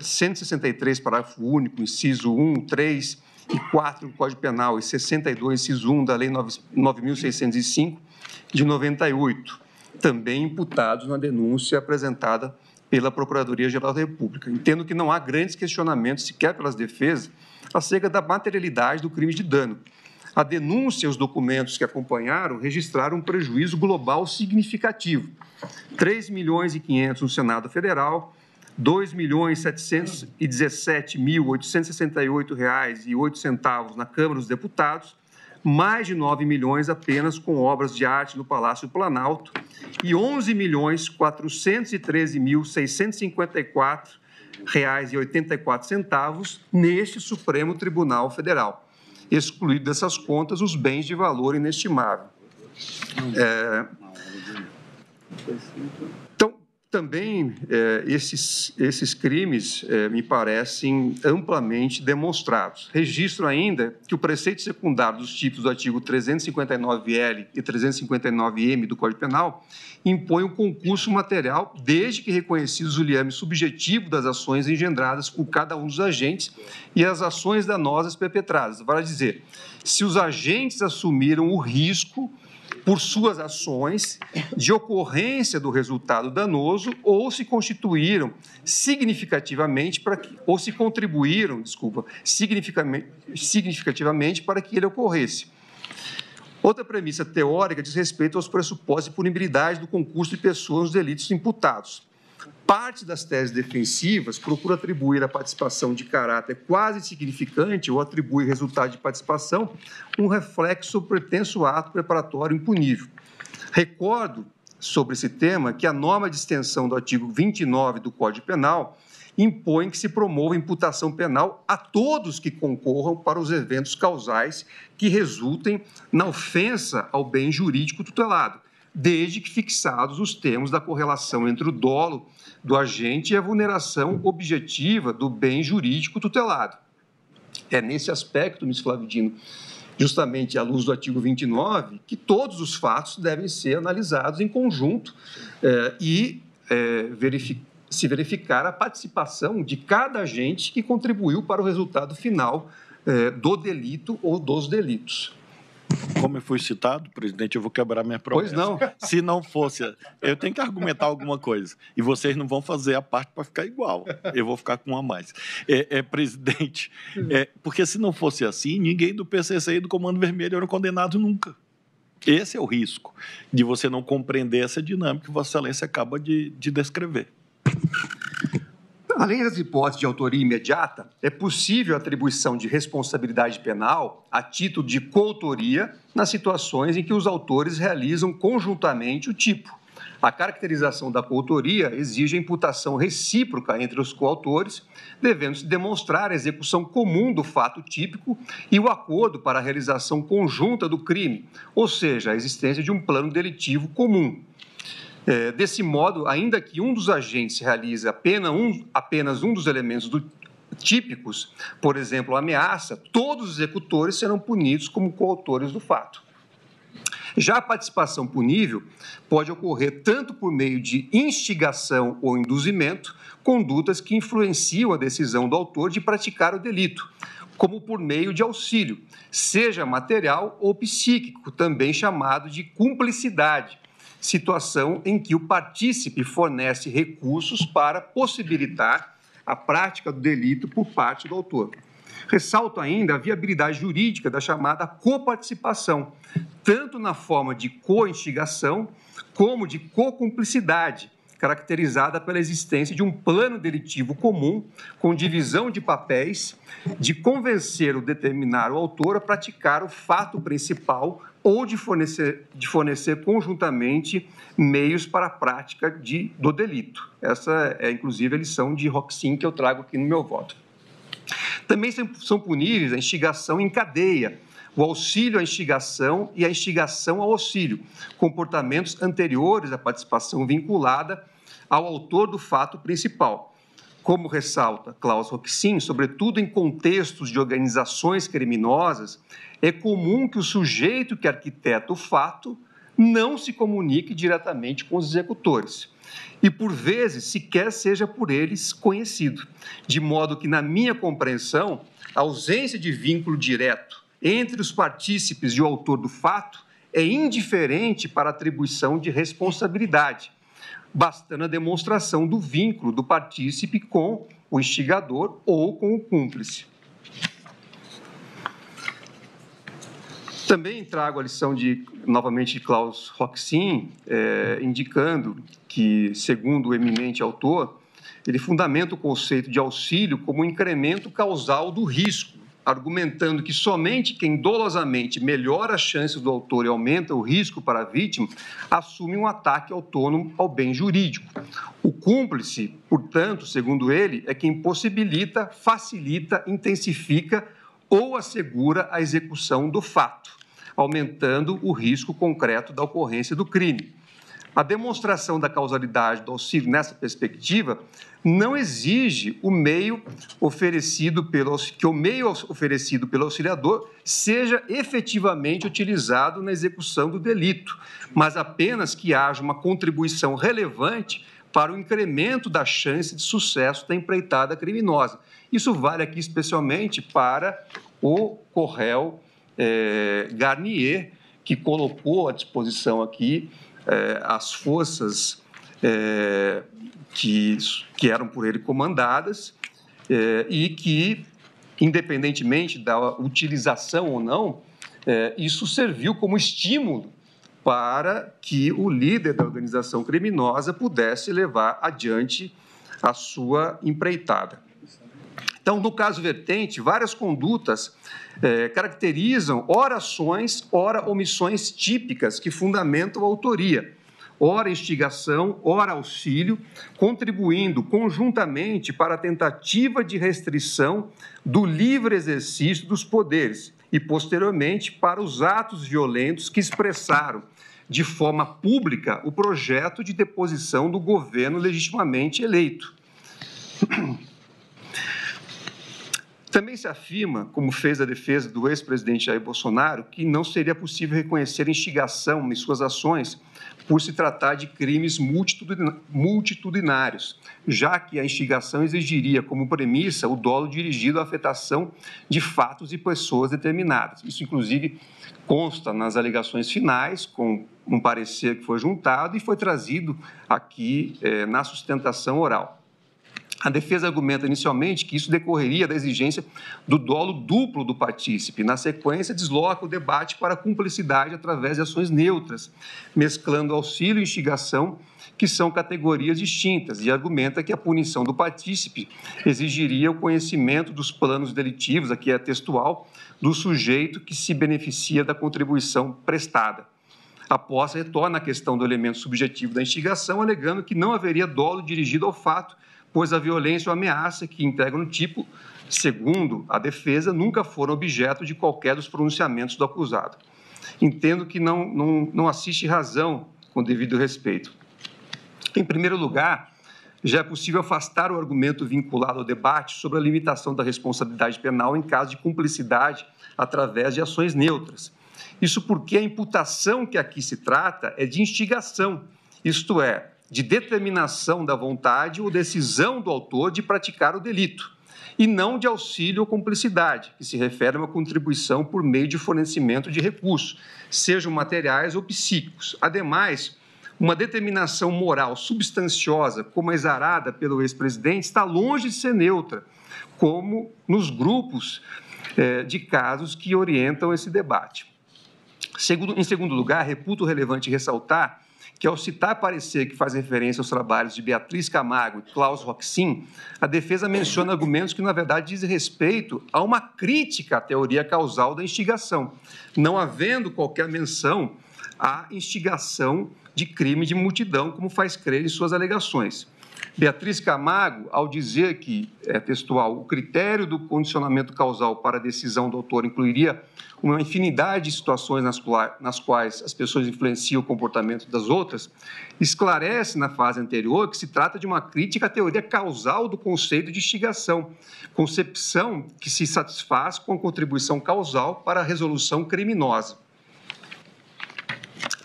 163, parágrafo único, inciso 1, 3 e 4 do Código Penal e 62, inciso 1 da Lei 9.605, de 98, também imputados na denúncia apresentada pela Procuradoria-Geral da República. Entendo que não há grandes questionamentos, sequer pelas defesas, acerca da materialidade do crime de dano. A denúncia e os documentos que acompanharam registraram um prejuízo global significativo. 3.500.000 no Senado Federal, R$ 2.717.868,08 na Câmara dos Deputados, mais de 9 milhões apenas com obras de arte no Palácio do Planalto e R$ 11.413.654,84 neste Supremo Tribunal Federal, excluído dessas contas os bens de valor inestimável. Então, também esses crimes me parecem amplamente demonstrados. Registro ainda que o preceito secundário dos tipos do artigo 359L e 359M do Código Penal impõe um concurso material, desde que reconhecidos o liame subjetivo das ações engendradas por cada um dos agentes e as ações danosas perpetradas. Vale dizer, se os agentes assumiram o risco por suas ações de ocorrência do resultado danoso ou se constituíram significativamente para que, ou se contribuíram, significativamente para que ele ocorresse. Outra premissa teórica diz respeito aos pressupostos de punibilidade do concurso de pessoas nos delitos imputados. Parte das teses defensivas procura atribuir a participação de caráter quase insignificante ou atribui resultado de participação um reflexo sobre pretenso ato preparatório impunível. Recordo sobre esse tema que a norma de extensão do artigo 29 do Código Penal impõe que se promova imputação penal a todos que concorram para os eventos causais que resultem na ofensa ao bem jurídico tutelado, desde que fixados os termos da correlação entre o dolo do agente e a vulneração objetiva do bem jurídico tutelado. É nesse aspecto, ministro Flávio Dino, justamente à luz do artigo 29, que todos os fatos devem ser analisados em conjunto se verificar a participação de cada agente que contribuiu para o resultado final do delito ou dos delitos. Como eu fui citado, presidente, eu vou quebrar minha promessa. Pois não. Se não fosse... Eu tenho que argumentar alguma coisa. E vocês não vão fazer a parte para ficar igual. Eu vou ficar com uma a mais. Presidente, porque se não fosse assim, ninguém do PCC e do Comando Vermelho eram condenados nunca. Esse é o risco de você não compreender essa dinâmica que Vossa Excelência acaba de descrever. Além das hipóteses de autoria imediata, é possível a atribuição de responsabilidade penal a título de coautoria nas situações em que os autores realizam conjuntamente o tipo. A caracterização da coautoria exige a imputação recíproca entre os coautores, devendo-se demonstrar a execução comum do fato típico e o acordo para a realização conjunta do crime, ou seja, a existência de um plano delitivo comum. Desse modo, ainda que um dos agentes realize apenas um dos elementos típicos, por exemplo, a ameaça, todos os executores serão punidos como coautores do fato. Já a participação punível pode ocorrer tanto por meio de instigação ou induzimento, condutas que influenciam a decisão do autor de praticar o delito, como por meio de auxílio, seja material ou psíquico, também chamado de cumplicidade, situação em que o partícipe fornece recursos para possibilitar a prática do delito por parte do autor. Ressalto ainda a viabilidade jurídica da chamada coparticipação, tanto na forma de co-instigação como de co-cumplicidade, caracterizada pela existência de um plano delitivo comum, com divisão de papéis, de convencer ou determinar o autor a praticar o fato principal ou de fornecer conjuntamente meios para a prática do delito. Essa é, inclusive, a lição de Roxin que eu trago aqui no meu voto. Também são puníveis a instigação em cadeia, o auxílio à instigação e a instigação ao auxílio, comportamentos anteriores à participação vinculada ao autor do fato principal. Como ressalta Klaus Roxin, sobretudo em contextos de organizações criminosas, é comum que o sujeito que arquiteta o fato não se comunique diretamente com os executores e, por vezes, sequer seja por eles conhecido, de modo que, na minha compreensão, a ausência de vínculo direto entre os partícipes e o autor do fato é indiferente para a atribuição de responsabilidade, bastando a demonstração do vínculo do partícipe com o instigador ou com o cúmplice. Também trago a lição, novamente, de Klaus Roxin, indicando que, segundo o eminente autor, ele fundamenta o conceito de auxílio como um incremento causal do risco, argumentando que somente quem dolosamente melhora as chances do autor e aumenta o risco para a vítima assume um ataque autônomo ao bem jurídico. O cúmplice, portanto, segundo ele, é quem possibilita, facilita, intensifica ou assegura a execução do fato, aumentando o risco concreto da ocorrência do crime. A demonstração da causalidade do auxílio nessa perspectiva não exige o meio oferecido pelo auxiliador seja efetivamente utilizado na execução do delito, mas apenas que haja uma contribuição relevante para o incremento da chance de sucesso da empreitada criminosa. Isso vale aqui especialmente para o Corréu Garnier, que colocou à disposição aqui as forças que eram por ele comandadas e que, independentemente da utilização ou não, isso serviu como estímulo para que o líder da organização criminosa pudesse levar adiante a sua empreitada. Então, no caso vertente, várias condutas caracterizam ora ações, ora omissões típicas que fundamentam a autoria, ora instigação, ora auxílio, contribuindo conjuntamente para a tentativa de restrição do livre exercício dos poderes e, posteriormente, para os atos violentos que expressaram de forma pública o projeto de deposição do governo legitimamente eleito. Também se afirma, como fez a defesa do ex-presidente Jair Bolsonaro, que não seria possível reconhecer instigação em suas ações por se tratar de crimes multitudinários, já que a instigação exigiria como premissa o dolo dirigido à afetação de fatos e pessoas determinadas. Isso, inclusive, consta nas alegações finais, com um parecer que foi juntado e foi trazido aqui na sustentação oral. A defesa argumenta inicialmente que isso decorreria da exigência do dolo duplo do partícipe. Na sequência, desloca o debate para a cumplicidade através de ações neutras, mesclando auxílio e instigação, que são categorias distintas, e argumenta que a punição do partícipe exigiria o conhecimento dos planos delitivos, aqui é textual, do sujeito que se beneficia da contribuição prestada. A posse retorna à questão do elemento subjetivo da instigação, alegando que não haveria dolo dirigido ao fato, pois a violência ou ameaça que integram o tipo, segundo a defesa, nunca foram objeto de qualquer dos pronunciamentos do acusado. Entendo que não assiste razão com devido respeito. Em primeiro lugar, já é possível afastar o argumento vinculado ao debate sobre a limitação da responsabilidade penal em caso de cumplicidade através de ações neutras. Isso porque a imputação que aqui se trata é de instigação, isto é, de determinação da vontade ou decisão do autor de praticar o delito, e não de auxílio ou cumplicidade, que se refere a uma contribuição por meio de fornecimento de recursos, sejam materiais ou psíquicos. Ademais, uma determinação moral substanciosa, como a exarada pelo ex-presidente, está longe de ser neutra, como nos grupos de casos que orientam esse debate. Em segundo lugar, reputo relevante ressaltar que, ao citar parecer que faz referência aos trabalhos de Beatriz Camargo e Klaus Roxin, a defesa menciona argumentos que, na verdade, dizem respeito a uma crítica à teoria causal da instigação, não havendo qualquer menção à instigação de crime de multidão, como faz crer em suas alegações. Beatriz Camargo, ao dizer que, textual, o critério do condicionamento causal para a decisão do autor incluiria uma infinidade de situações nas quais as pessoas influenciam o comportamento das outras, esclarece na fase anterior que se trata de uma crítica à teoria causal do conceito de instigação, concepção que se satisfaz com a contribuição causal para a resolução criminosa.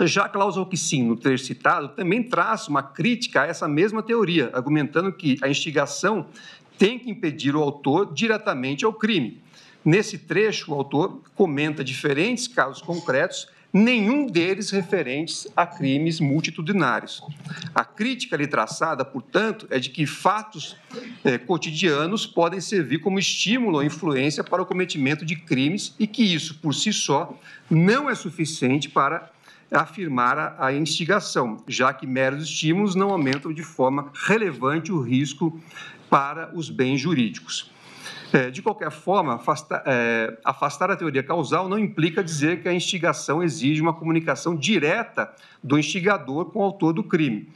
Já Klaus Roxin, no trecho citado, também traça uma crítica a essa mesma teoria, argumentando que a instigação tem que impedir o autor diretamente ao crime. Nesse trecho, o autor comenta diferentes casos concretos, nenhum deles referentes a crimes multitudinários. A crítica ali traçada, portanto, é de que fatos cotidianos podem servir como estímulo ou influência para o cometimento de crimes e que isso, por si só, não é suficiente para afirmar a instigação, já que meros estímulos não aumentam de forma relevante o risco para os bens jurídicos. De qualquer forma, afastar a teoria causal não implica dizer que a instigação exige uma comunicação direta do instigador com o autor do crime.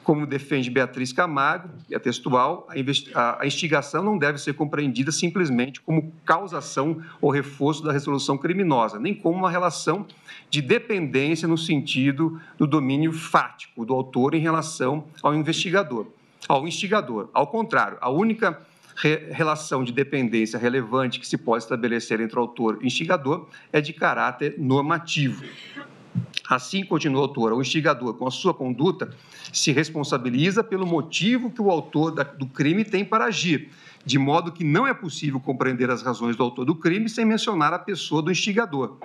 Como defende Beatriz Camargo, e é textual, a instigação não deve ser compreendida simplesmente como causação ou reforço da resolução criminosa, nem como uma relação de dependência no sentido do domínio fático do autor em relação ao instigador. Ao contrário, a única relação de dependência relevante que se pode estabelecer entre o autor e o instigador é de caráter normativo. Assim, continua o autor, o instigador, com a sua conduta, se responsabiliza pelo motivo que o autor do crime tem para agir, de modo que não é possível compreender as razões do autor do crime sem mencionar a pessoa do instigador.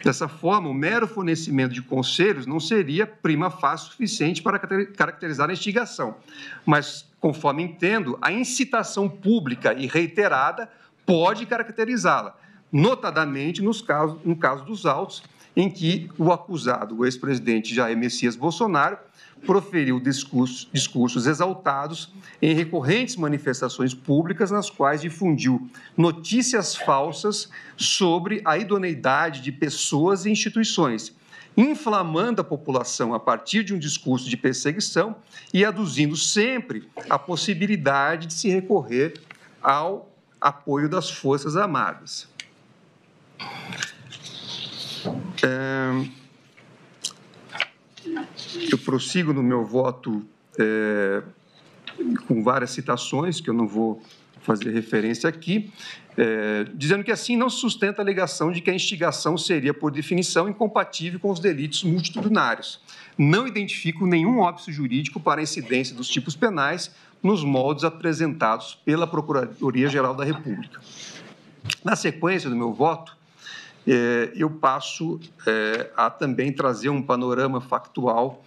Dessa forma, o mero fornecimento de conselhos não seria prima facie suficiente para caracterizar a instigação, mas, conforme entendo, a incitação pública e reiterada pode caracterizá-la, notadamente no caso dos autos, em que o acusado, o ex-presidente Jair Messias Bolsonaro, proferiu discursos exaltados em recorrentes manifestações públicas nas quais difundiu notícias falsas sobre a idoneidade de pessoas e instituições, inflamando a população a partir de um discurso de perseguição e aduzindo sempre a possibilidade de se recorrer ao apoio das Forças Armadas. Eu prossigo no meu voto com várias citações, que eu não vou fazer referência aqui, dizendo que assim não se sustenta a alegação de que a instigação seria, por definição, incompatível com os delitos multitudinários. Não identifico nenhum óbice jurídico para a incidência dos tipos penais nos moldes apresentados pela Procuradoria-Geral da República. Na sequência do meu voto, eu passo a também trazer um panorama factual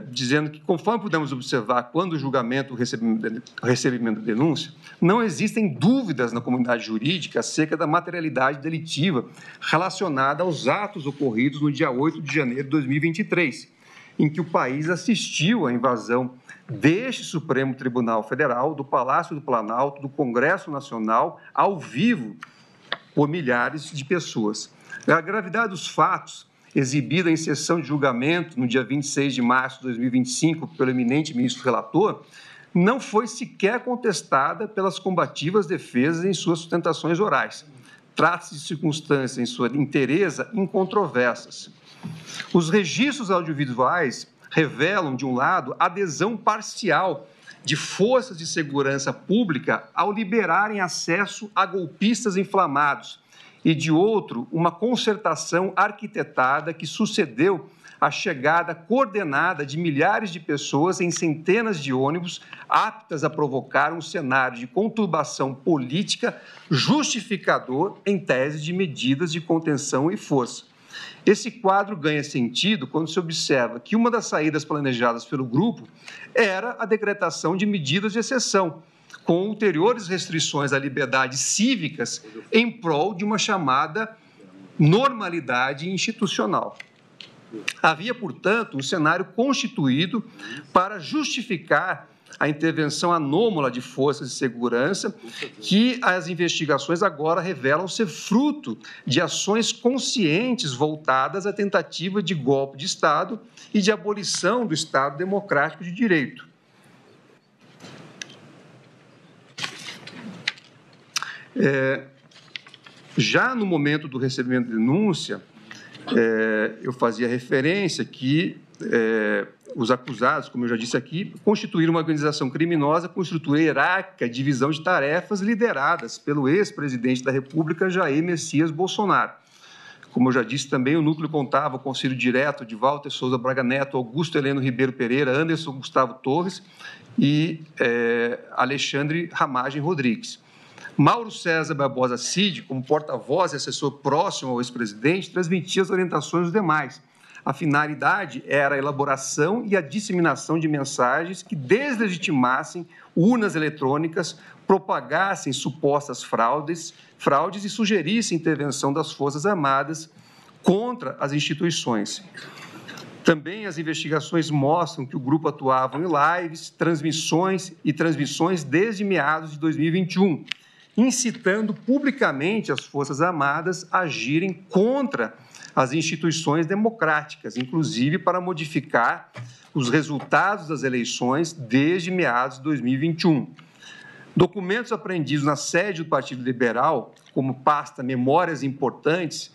dizendo que, conforme pudemos observar, quando o julgamento, o recebimento da denúncia, não existem dúvidas na comunidade jurídica acerca da materialidade delitiva relacionada aos atos ocorridos no dia 8 de janeiro de 2023, em que o país assistiu à invasão deste Supremo Tribunal Federal, do Palácio do Planalto, do Congresso Nacional, ao vivo, por milhares de pessoas. A gravidade dos fatos, exibida em sessão de julgamento no dia 26 de março de 2025 pelo eminente ministro relator, não foi sequer contestada pelas combativas defesas em suas sustentações orais. Trata-se de circunstâncias, em sua inteireza, incontroversas. Os registros audiovisuais revelam, de um lado, adesão parcial de forças de segurança pública ao liberarem acesso a golpistas inflamados, e, de outro, uma concertação arquitetada que sucedeu a chegada coordenada de milhares de pessoas em centenas de ônibus aptas a provocar um cenário de conturbação política justificador em tese de medidas de contenção e força. Esse quadro ganha sentido quando se observa que uma das saídas planejadas pelo grupo era a decretação de medidas de exceção, com ulteriores restrições a liberdades cívicas em prol de uma chamada normalidade institucional. Havia, portanto, um cenário constituído para justificar a intervenção anômala de forças de segurança, que as investigações agora revelam ser fruto de ações conscientes voltadas à tentativa de golpe de Estado e de abolição do Estado democrático de direito. Já no momento do recebimento de denúncia, eu fazia referência que os acusados, como eu já disse aqui, constituíram uma organização criminosa com estrutura hierárquica, divisão de tarefas lideradas pelo ex-presidente da República, Jair Messias Bolsonaro. Como eu já disse também, o núcleo contava com o auxílio direto de Walter Souza Braga Neto, Augusto Heleno Ribeiro Pereira, Anderson Gustavo Torres e Alexandre Ramagem Rodrigues. Mauro César Barbosa Cid, como porta-voz e assessor próximo ao ex-presidente, transmitia as orientações dos demais. A finalidade era a elaboração e a disseminação de mensagens que deslegitimassem urnas eletrônicas, propagassem supostas fraudes e sugerissem intervenção das Forças Armadas contra as instituições. Também as investigações mostram que o grupo atuava em lives, transmissões desde meados de 2021, incitando publicamente as Forças Armadas a agirem contra as instituições democráticas, inclusive para modificar os resultados das eleições desde meados de 2021. Documentos apreendidos na sede do Partido Liberal, como pasta Memórias Importantes,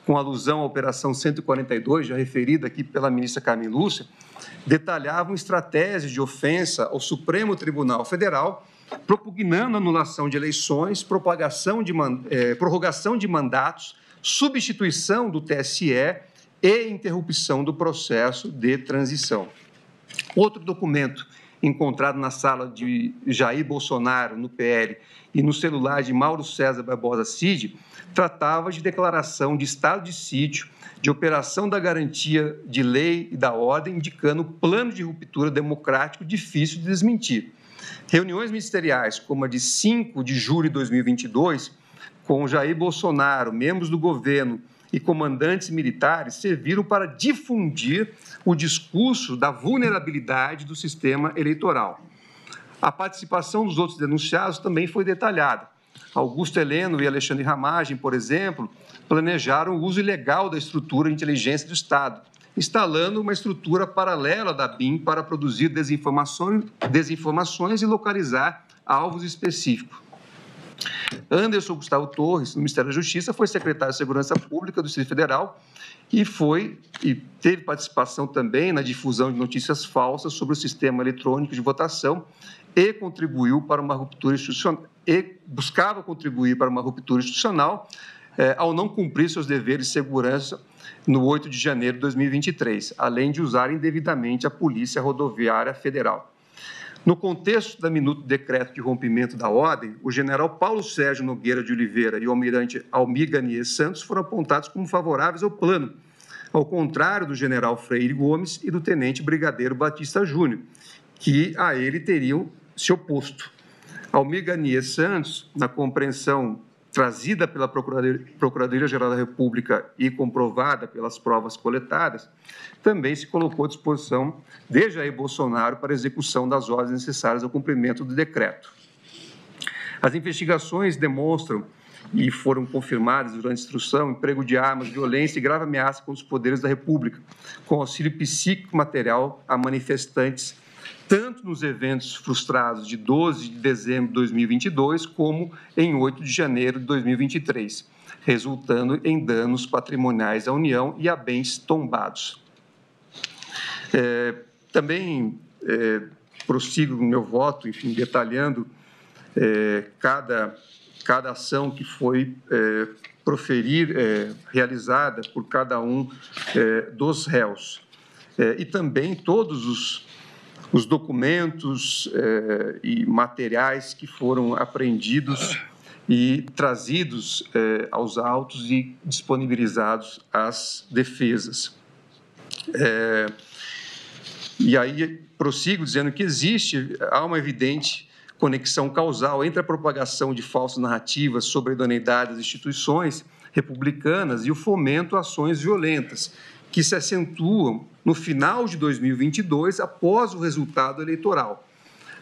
com alusão à Operação 142, já referida aqui pela ministra Carmen Lúcia, detalhavam estratégias de ofensa ao Supremo Tribunal Federal, propugnando anulação de eleições, prorrogação de mandatos, substituição do TSE e interrupção do processo de transição. Outro documento encontrado na sala de Jair Bolsonaro, no PL, e no celular de Mauro César Barbosa Cid, tratava de declaração de estado de sítio, de operação da garantia de lei e da ordem, indicando plano de ruptura democrático difícil de desmentir. Reuniões ministeriais, como a de 5 de julho de 2022, com Jair Bolsonaro, membros do governo e comandantes militares, serviram para difundir o discurso da vulnerabilidade do sistema eleitoral. A participação dos outros denunciados também foi detalhada. Augusto Heleno e Alexandre Ramagem, por exemplo, planejaram o uso ilegal da estrutura de inteligência do Estado, instalando uma estrutura paralela da BIM para produzir desinformações e localizar alvos específicos. Anderson Gustavo Torres, no Ministério da Justiça, foi secretário de Segurança Pública do Distrito Federal e teve participação também na difusão de notícias falsas sobre o sistema eletrônico de votação e contribuiu para uma ruptura institucional, buscava contribuir para uma ruptura institucional ao não cumprir seus deveres de segurança no 8 de janeiro de 2023, além de usar indevidamente a Polícia Rodoviária Federal. No contexto da minuta do decreto de rompimento da ordem, o general Paulo Sérgio Nogueira de Oliveira e o almirante Almir Garnier Santos foram apontados como favoráveis ao plano, ao contrário do general Freire Gomes e do tenente brigadeiro Batista Júnior, que a ele teriam se oposto. Almir Garnier Santos, na compreensão trazida pela Procuradoria-Geral da República e comprovada pelas provas coletadas, também se colocou à disposição de Jair Bolsonaro para a execução das ordens necessárias ao cumprimento do decreto. As investigações demonstram e foram confirmadas durante a instrução emprego de armas, violência e grave ameaça contra os poderes da República, com auxílio psíquico material a manifestantes, tanto nos eventos frustrados de 12 de dezembro de 2022, como em 8 de janeiro de 2023, resultando em danos patrimoniais à União e a bens tombados. Também prossigo no meu voto, enfim, detalhando cada ação que foi realizada por cada um dos réus. E também todos os documentos e materiais que foram apreendidos e trazidos aos autos e disponibilizados às defesas. E aí prossigo dizendo que há uma evidente conexão causal entre a propagação de falsas narrativas sobre a idoneidade das instituições republicanas e o fomento a ações violentas, que se acentuam no final de 2022, após o resultado eleitoral.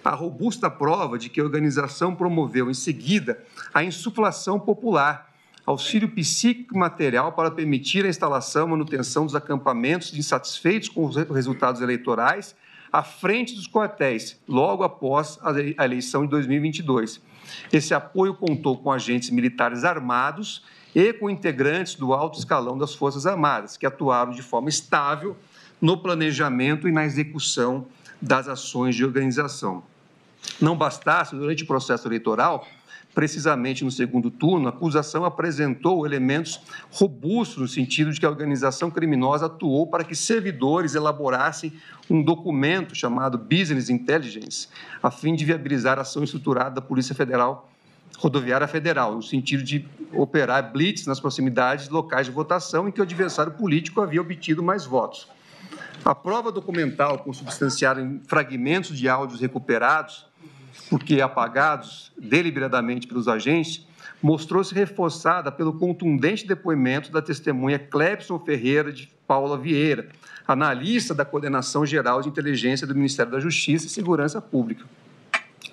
A robusta prova de que a organização promoveu, em seguida, a insuflação popular, auxílio psíquico e material para permitir a instalação e manutenção dos acampamentos de insatisfeitos com os resultados eleitorais à frente dos quartéis, logo após a eleição de 2022. Esse apoio contou com agentes militares armados e com integrantes do alto escalão das Forças Armadas, que atuaram de forma estável no planejamento e na execução das ações de organização. Não bastasse, durante o processo eleitoral, precisamente no segundo turno, a acusação apresentou elementos robustos no sentido de que a organização criminosa atuou para que servidores elaborassem um documento chamado Business Intelligence, a fim de viabilizar a ação estruturada da Polícia Federal, Rodoviária Federal, no sentido de operar blitz nas proximidades de locais de votação em que o adversário político havia obtido mais votos. A prova documental, consubstanciada em fragmentos de áudios recuperados, porque apagados deliberadamente pelos agentes, mostrou-se reforçada pelo contundente depoimento da testemunha Clebson Ferreira de Paula Vieira, analista da Coordenação Geral de Inteligência do Ministério da Justiça e Segurança Pública.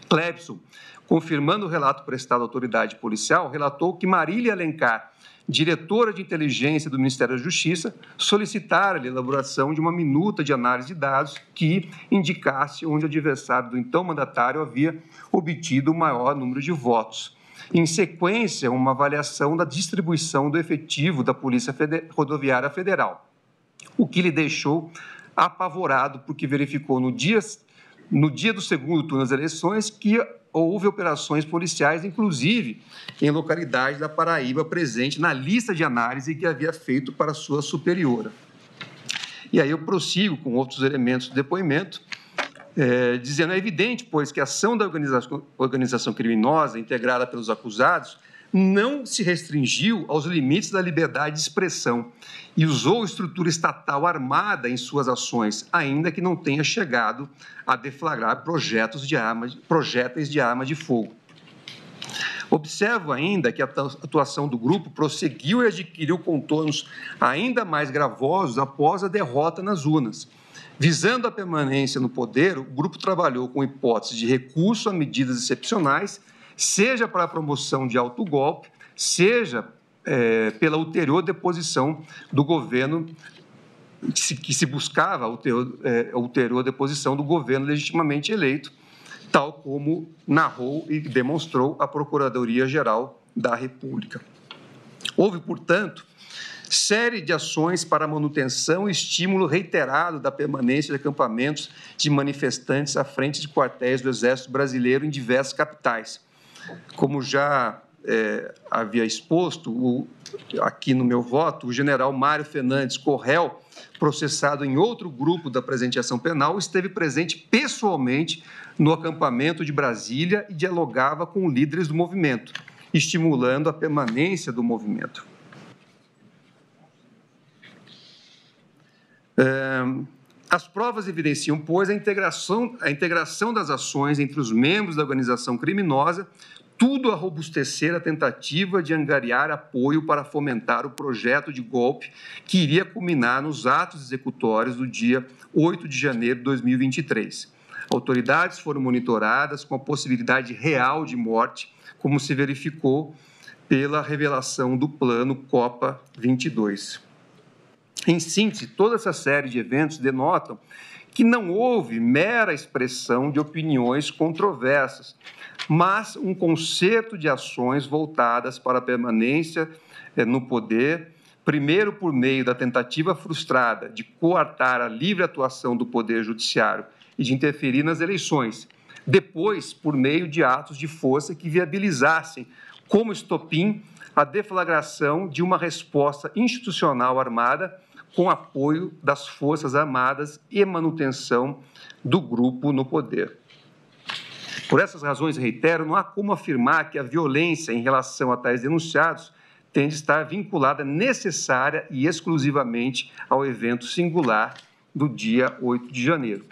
Clebson, confirmando o relato prestado à autoridade policial, relatou que Marília Alencar, diretora de inteligência do Ministério da Justiça, solicitara a elaboração de uma minuta de análise de dados que indicasse onde o adversário do então mandatário havia obtido o maior número de votos. Em sequência, uma avaliação da distribuição do efetivo da Polícia Rodoviária Federal, o que lhe deixou apavorado, porque verificou no dia do segundo turno das eleições que houve operações policiais, inclusive em localidade da Paraíba, presente na lista de análise que havia feito para sua superiora. E aí eu prossigo com outros elementos do depoimento, dizendo: é evidente, pois, que a ação da organização criminosa integrada pelos acusados não se restringiu aos limites da liberdade de expressão e usou estrutura estatal armada em suas ações, ainda que não tenha chegado a deflagrar projéteis de arma de fogo. Observo ainda que a atuação do grupo prosseguiu e adquiriu contornos ainda mais gravosos após a derrota nas urnas. Visando a permanência no poder, o grupo trabalhou com hipóteses de recurso a medidas excepcionais, seja para a promoção de autogolpe, seja pela ulterior deposição do governo, que se buscava a ulterior deposição do governo legitimamente eleito, tal como narrou e demonstrou a Procuradoria-Geral da República. Houve, portanto, série de ações para manutenção e estímulo reiterado da permanência de acampamentos de manifestantes à frente de quartéis do Exército Brasileiro em diversas capitais. Como já havia exposto aqui no meu voto, o general Mário Fernandes Correl, processado em outro grupo da presente ação penal, esteve presente pessoalmente no acampamento de Brasília e dialogava com líderes do movimento, estimulando a permanência do movimento. As provas evidenciam, pois, a integração das ações entre os membros da organização criminosa, tudo a robustecer a tentativa de angariar apoio para fomentar o projeto de golpe que iria culminar nos atos executórios do dia 8 de janeiro de 2023. Autoridades foram monitoradas com a possibilidade real de morte, como se verificou pela revelação do plano Copa 22. Em síntese, toda essa série de eventos denotam que não houve mera expressão de opiniões controversas, mas um concerto de ações voltadas para a permanência no poder, primeiro por meio da tentativa frustrada de coartar a livre atuação do Poder Judiciário e de interferir nas eleições, depois por meio de atos de força que viabilizassem, como estopim, a deflagração de uma resposta institucional armada com apoio das Forças Armadas e manutenção do grupo no poder. Por essas razões, reitero, não há como afirmar que a violência em relação a tais denunciados tem de estar vinculada necessária e exclusivamente ao evento singular do dia 8 de janeiro.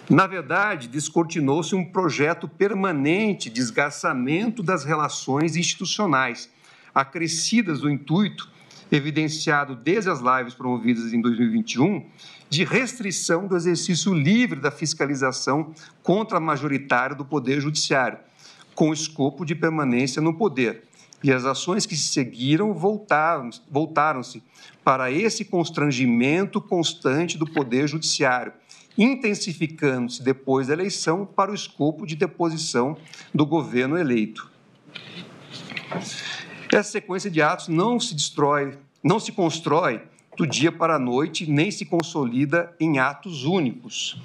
Na verdade, descortinou-se um projeto permanente de esgarçamento das relações institucionais, acrescidas do intuito, evidenciado desde as lives promovidas em 2021, de restrição do exercício livre da fiscalização contra-majoritária do Poder Judiciário, com o escopo de permanência no poder. E as ações que se seguiram voltaram-se para esse constrangimento constante do Poder Judiciário, intensificando-se depois da eleição para o escopo de deposição do governo eleito. Essa sequência de atos não se constrói do dia para a noite, nem se consolida em atos únicos,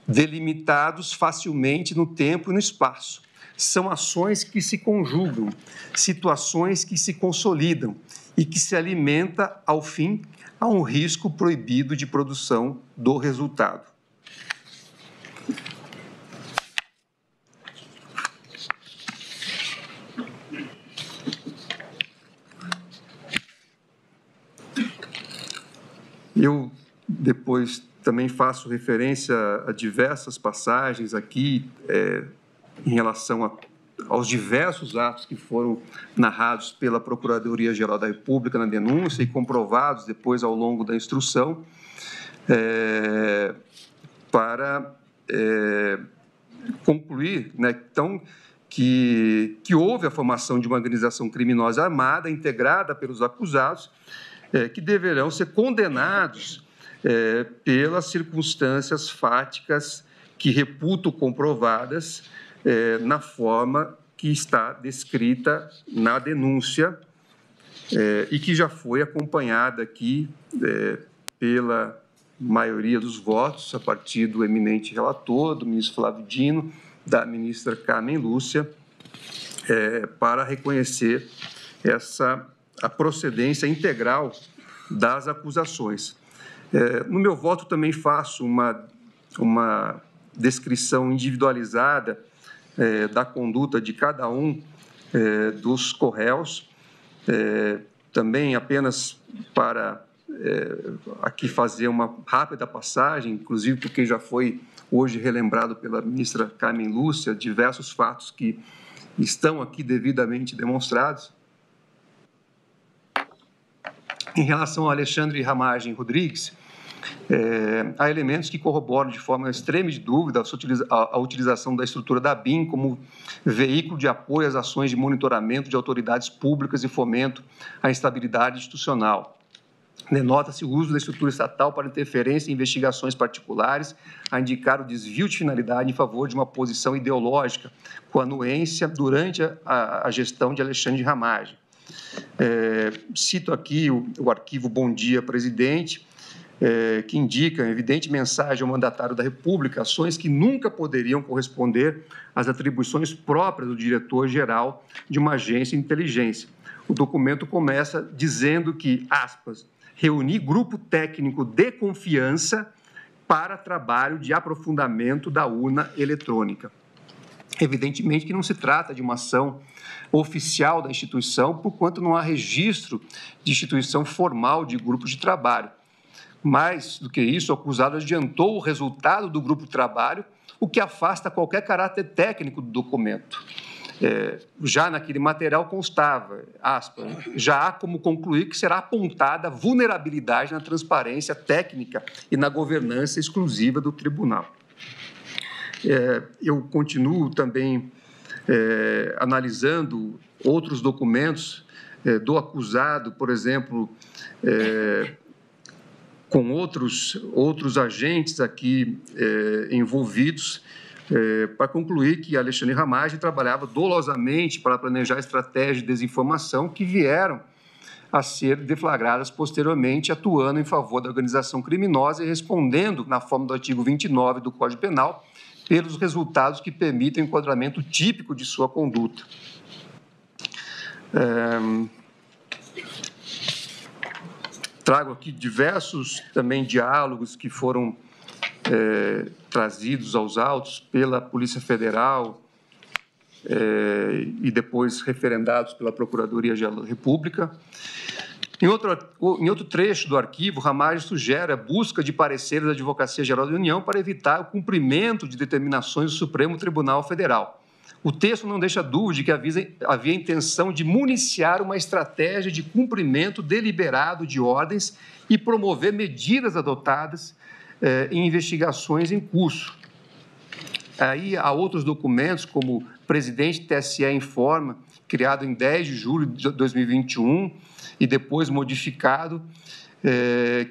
delimitados facilmente no tempo e no espaço. São ações que se conjugam, situações que se consolidam e que se alimenta, ao fim, a um risco proibido de produção do resultado. Eu depois também faço referência a diversas passagens aqui em relação aos diversos atos que foram narrados pela Procuradoria-Geral da República na denúncia e comprovados depois ao longo da instrução, para concluir, então, que houve a formação de uma organização criminosa armada integrada pelos acusados, que deverão ser condenados pelas circunstâncias fáticas que reputo comprovadas na forma que está descrita na denúncia e que já foi acompanhada aqui pela maioria dos votos, a partir do eminente relator, do ministro Flávio Dino, da ministra Carmen Lúcia, para reconhecer a procedência integral das acusações. No meu voto também faço uma descrição individualizada da conduta de cada um dos corréus, também apenas para aqui fazer uma rápida passagem, inclusive porque já foi hoje relembrado pela ministra Carmen Lúcia, diversos fatos que estão aqui devidamente demonstrados. Em relação ao Alexandre Ramagem Rodrigues, há elementos que corroboram de forma extrema de dúvida a utilização da estrutura da ABIN como veículo de apoio às ações de monitoramento de autoridades públicas e fomento à instabilidade institucional. Denota-se o uso da estrutura estatal para interferência em investigações particulares, a indicar o desvio de finalidade em favor de uma posição ideológica, com anuência durante a gestão de Alexandre Ramagem. Cito aqui o arquivo Bom Dia, Presidente, que indica a evidente mensagem ao mandatário da República, ações que nunca poderiam corresponder às atribuições próprias do diretor-geral de uma agência de inteligência. O documento começa dizendo que, aspas, reunir grupo técnico de confiança para trabalho de aprofundamento da urna eletrônica. Evidentemente que não se trata de uma ação oficial da instituição, porquanto não há registro de instituição formal de grupo de trabalho. Mais do que isso, o acusado adiantou o resultado do grupo de trabalho, o que afasta qualquer caráter técnico do documento. Já naquele material constava, aspas, já há como concluir que será apontada vulnerabilidade na transparência técnica e na governança exclusiva do tribunal. Eu continuo também analisando outros documentos do acusado, por exemplo, com outros agentes aqui envolvidos, para concluir que Alexandre Ramagem trabalhava dolosamente para planejar estratégias de desinformação que vieram a ser deflagradas posteriormente, atuando em favor da organização criminosa e respondendo, na forma do artigo 29 do Código Penal, pelos resultados que permitem o enquadramento típico de sua conduta. Trago aqui diversos também diálogos que foram trazidos aos autos pela Polícia Federal e depois referendados pela Procuradoria-Geral da República. Em outro trecho do arquivo, Ramagem sugere a busca de pareceres da Advocacia-Geral da União para evitar o cumprimento de determinações do Supremo Tribunal Federal. O texto não deixa dúvida de que havia intenção de municiar uma estratégia de cumprimento deliberado de ordens e promover medidas adotadas em investigações em curso. Aí há outros documentos, como o presidente do TSE informa, criado em 10 de julho de 2021 e depois modificado,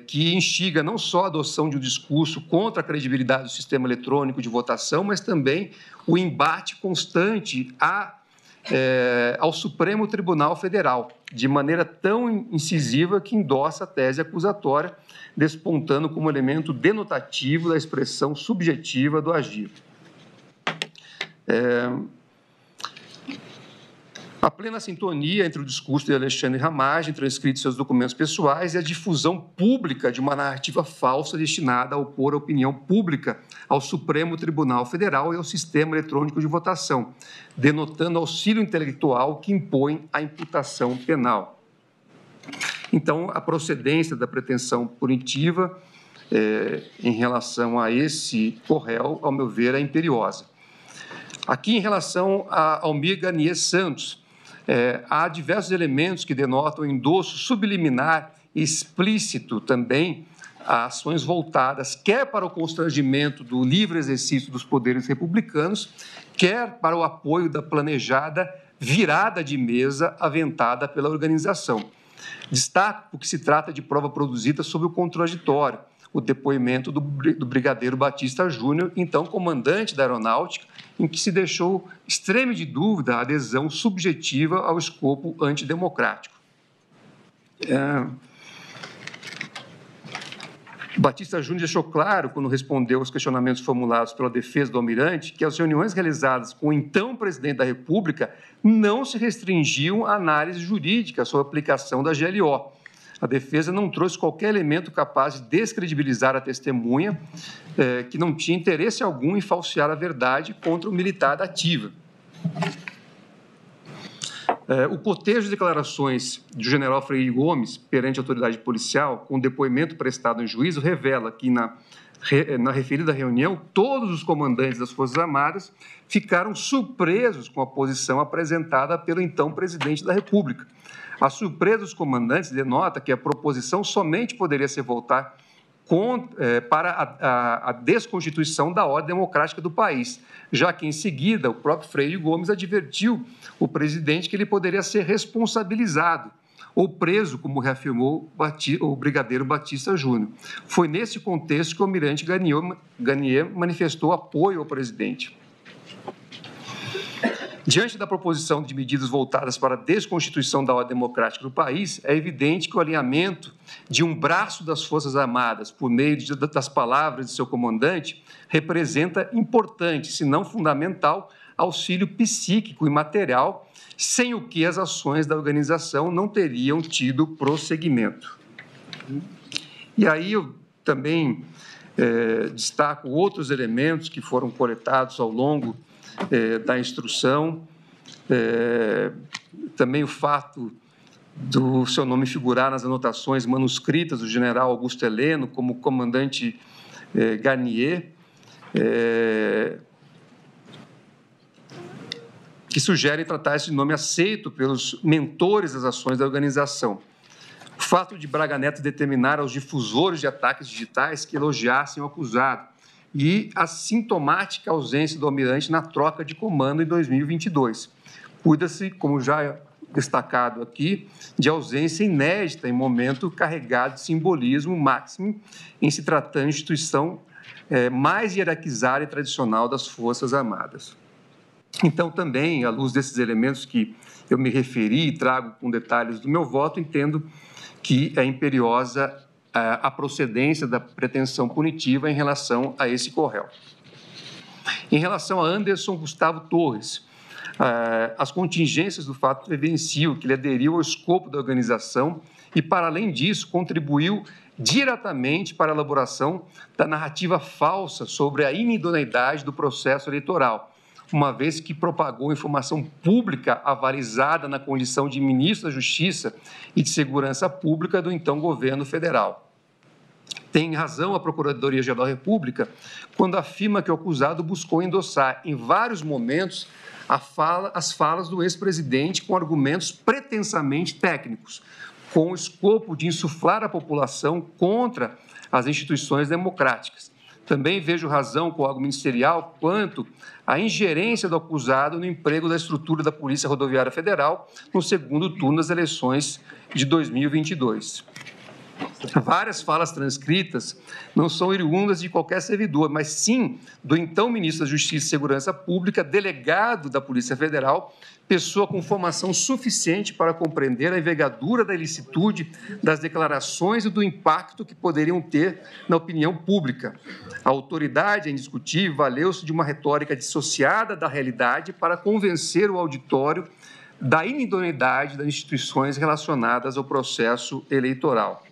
que instiga não só a adoção de um discurso contra a credibilidade do sistema eletrônico de votação, mas também o embate constante ao Supremo Tribunal Federal, de maneira tão incisiva que endossa a tese acusatória, despontando como elemento denotativo da expressão subjetiva do agir. A plena sintonia entre o discurso de Alexandre Ramagem, transcrito em seus documentos pessoais, e a difusão pública de uma narrativa falsa destinada a opor a opinião pública ao Supremo Tribunal Federal e ao sistema eletrônico de votação, denotando auxílio intelectual que impõe a imputação penal. Então, a procedência da pretensão punitiva em relação a esse corréu, ao meu ver, é imperiosa. Aqui, em relação a Almir Garnier Santos, há diversos elementos que denotam endosso subliminar e explícito também a ações voltadas quer para o constrangimento do livre exercício dos poderes republicanos, quer para o apoio da planejada virada de mesa aventada pela organização. Destaco porque se trata de prova produzida sob o contraditório, o depoimento do brigadeiro Batista Júnior, então comandante da Aeronáutica, em que se deixou extrema de dúvida a adesão subjetiva ao escopo antidemocrático. Batista Júnior deixou claro, quando respondeu aos questionamentos formulados pela defesa do almirante, que as reuniões realizadas com o então presidente da República não se restringiam à análise jurídica sobre a aplicação da GLO. A defesa não trouxe qualquer elemento capaz de descredibilizar a testemunha, que não tinha interesse algum em falsear a verdade contra o militar da ativa. O cotejo de declarações do general Freire Gomes perante a autoridade policial, com depoimento prestado em juízo, revela que, na referida reunião, todos os comandantes das Forças Armadas ficaram surpresos com a posição apresentada pelo então presidente da República. A surpresa dos comandantes denota que a proposição somente poderia ser votada para a desconstituição da ordem democrática do país, já que, em seguida, o próprio Freire Gomes advertiu o presidente que ele poderia ser responsabilizado ou preso, como reafirmou o brigadeiro Batista Júnior. Foi nesse contexto que o almirante Garnier manifestou apoio ao presidente. Diante da proposição de medidas voltadas para a desconstituição da ordem democrática do país, é evidente que o alinhamento de um braço das Forças Armadas por meio das palavras de seu comandante representa importante, se não fundamental, auxílio psíquico e material, sem o que as ações da organização não teriam tido prosseguimento. E aí eu também destaco outros elementos que foram coletados ao longo da instrução, também o fato do seu nome figurar nas anotações manuscritas do general Augusto Heleno como comandante Garnier, que sugere tratar esse nome aceito pelos mentores das ações da organização. O fato de Braga Neto determinar aos difusores de ataques digitais que elogiassem o acusado e a sintomática ausência do almirante na troca de comando em 2022. Cuida-se, como já destacado aqui, de ausência inédita em momento carregado de simbolismo máximo em se tratando de instituição mais hierarquizada e tradicional das Forças Armadas. Então, também, à luz desses elementos que eu me referi e trago com detalhes do meu voto, entendo que é imperiosa a procedência da pretensão punitiva em relação a esse corréu. Em relação a Anderson Gustavo Torres, as contingências do fato evidenciam que ele aderiu ao escopo da organização e, para além disso, contribuiu diretamente para a elaboração da narrativa falsa sobre a inidoneidade do processo eleitoral, uma vez que propagou informação pública avalizada na condição de ministro da Justiça e de Segurança Pública do então governo federal. Tem razão a Procuradoria-Geral da República quando afirma que o acusado buscou endossar, em vários momentos, as falas do ex-presidente com argumentos pretensamente técnicos, com o escopo de insuflar a população contra as instituições democráticas. Também vejo razão com o órgão ministerial quanto à ingerência do acusado no emprego da estrutura da Polícia Rodoviária Federal no segundo turno das eleições de 2022. Várias falas transcritas não são oriundas de qualquer servidor, mas sim do então ministro da Justiça e Segurança Pública, delegado da Polícia Federal, pessoa com formação suficiente para compreender a envergadura da ilicitude das declarações e do impacto que poderiam ter na opinião pública. A autoridade, é indiscutível, valeu-se de uma retórica dissociada da realidade para convencer o auditório da inidoneidade das instituições relacionadas ao processo eleitoral.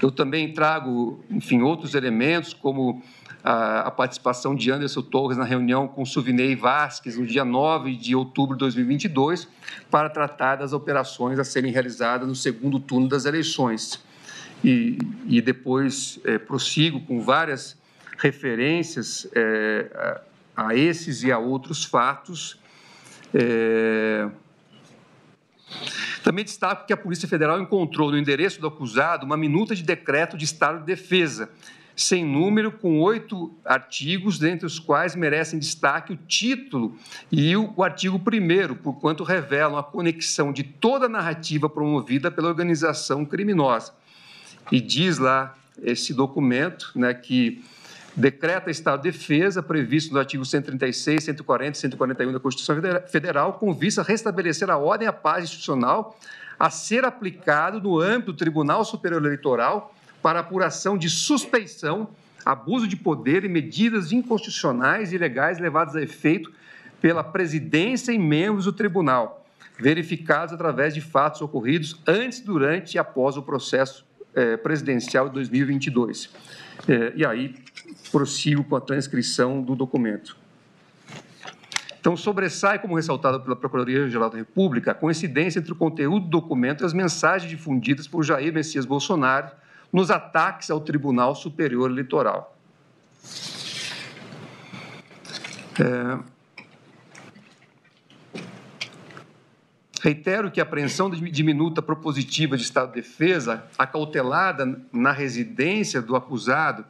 Eu também trago, enfim, outros elementos, como a participação de Anderson Torres na reunião com Suvinei Vasquez, no dia 9 de outubro de 2022, para tratar das operações a serem realizadas no segundo turno das eleições. E depois prossigo com várias referências a esses e a outros fatos. Também destaco que a Polícia Federal encontrou no endereço do acusado uma minuta de decreto de estado de defesa, sem número, com 8 artigos, dentre os quais merecem destaque o título e o artigo 1º, porquanto revelam a conexão de toda a narrativa promovida pela organização criminosa. E diz lá esse documento, né, que decreta estado de defesa previsto no artigo 136, 140 e 141 da Constituição Federal, com vista a restabelecer a ordem e a paz institucional a ser aplicado no âmbito do Tribunal Superior Eleitoral para apuração de suspeição, abuso de poder e medidas inconstitucionais e ilegais levadas a efeito pela presidência e membros do tribunal, verificados através de fatos ocorridos antes, durante e após o processo presidencial de 2022. E aí, prossigo com a transcrição do documento. Então, sobressai, como ressaltado pela Procuradoria-Geral da República, a coincidência entre o conteúdo do documento e as mensagens difundidas por Jair Messias Bolsonaro nos ataques ao Tribunal Superior Eleitoral. Reitero que a apreensão de minuta propositiva de estado de defesa, acautelada na residência do acusado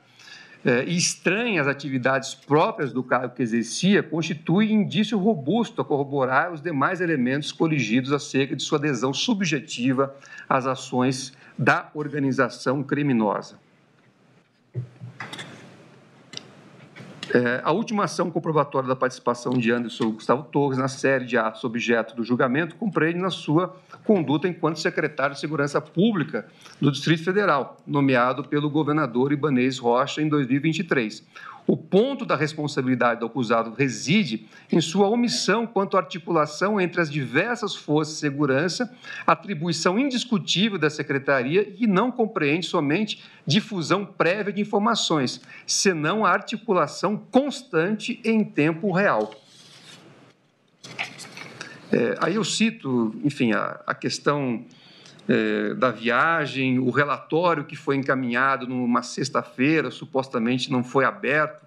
e estranha às atividades próprias do cargo que exercia, constitui indício robusto a corroborar os demais elementos coligidos acerca de sua adesão subjetiva às ações da organização criminosa. A última ação comprobatória da participação de Anderson Gustavo Torres na série de atos objeto do julgamento compreende na sua conduta enquanto secretário de Segurança Pública do Distrito Federal, nomeado pelo governador Ibanez Rocha em 2023. O ponto da responsabilidade do acusado reside em sua omissão quanto à articulação entre as diversas forças de segurança, atribuição indiscutível da Secretaria e não compreende somente difusão prévia de informações, senão a articulação constante em tempo real. Aí eu cito, enfim, a questão da viagem, o relatório que foi encaminhado numa sexta-feira, supostamente não foi aberto,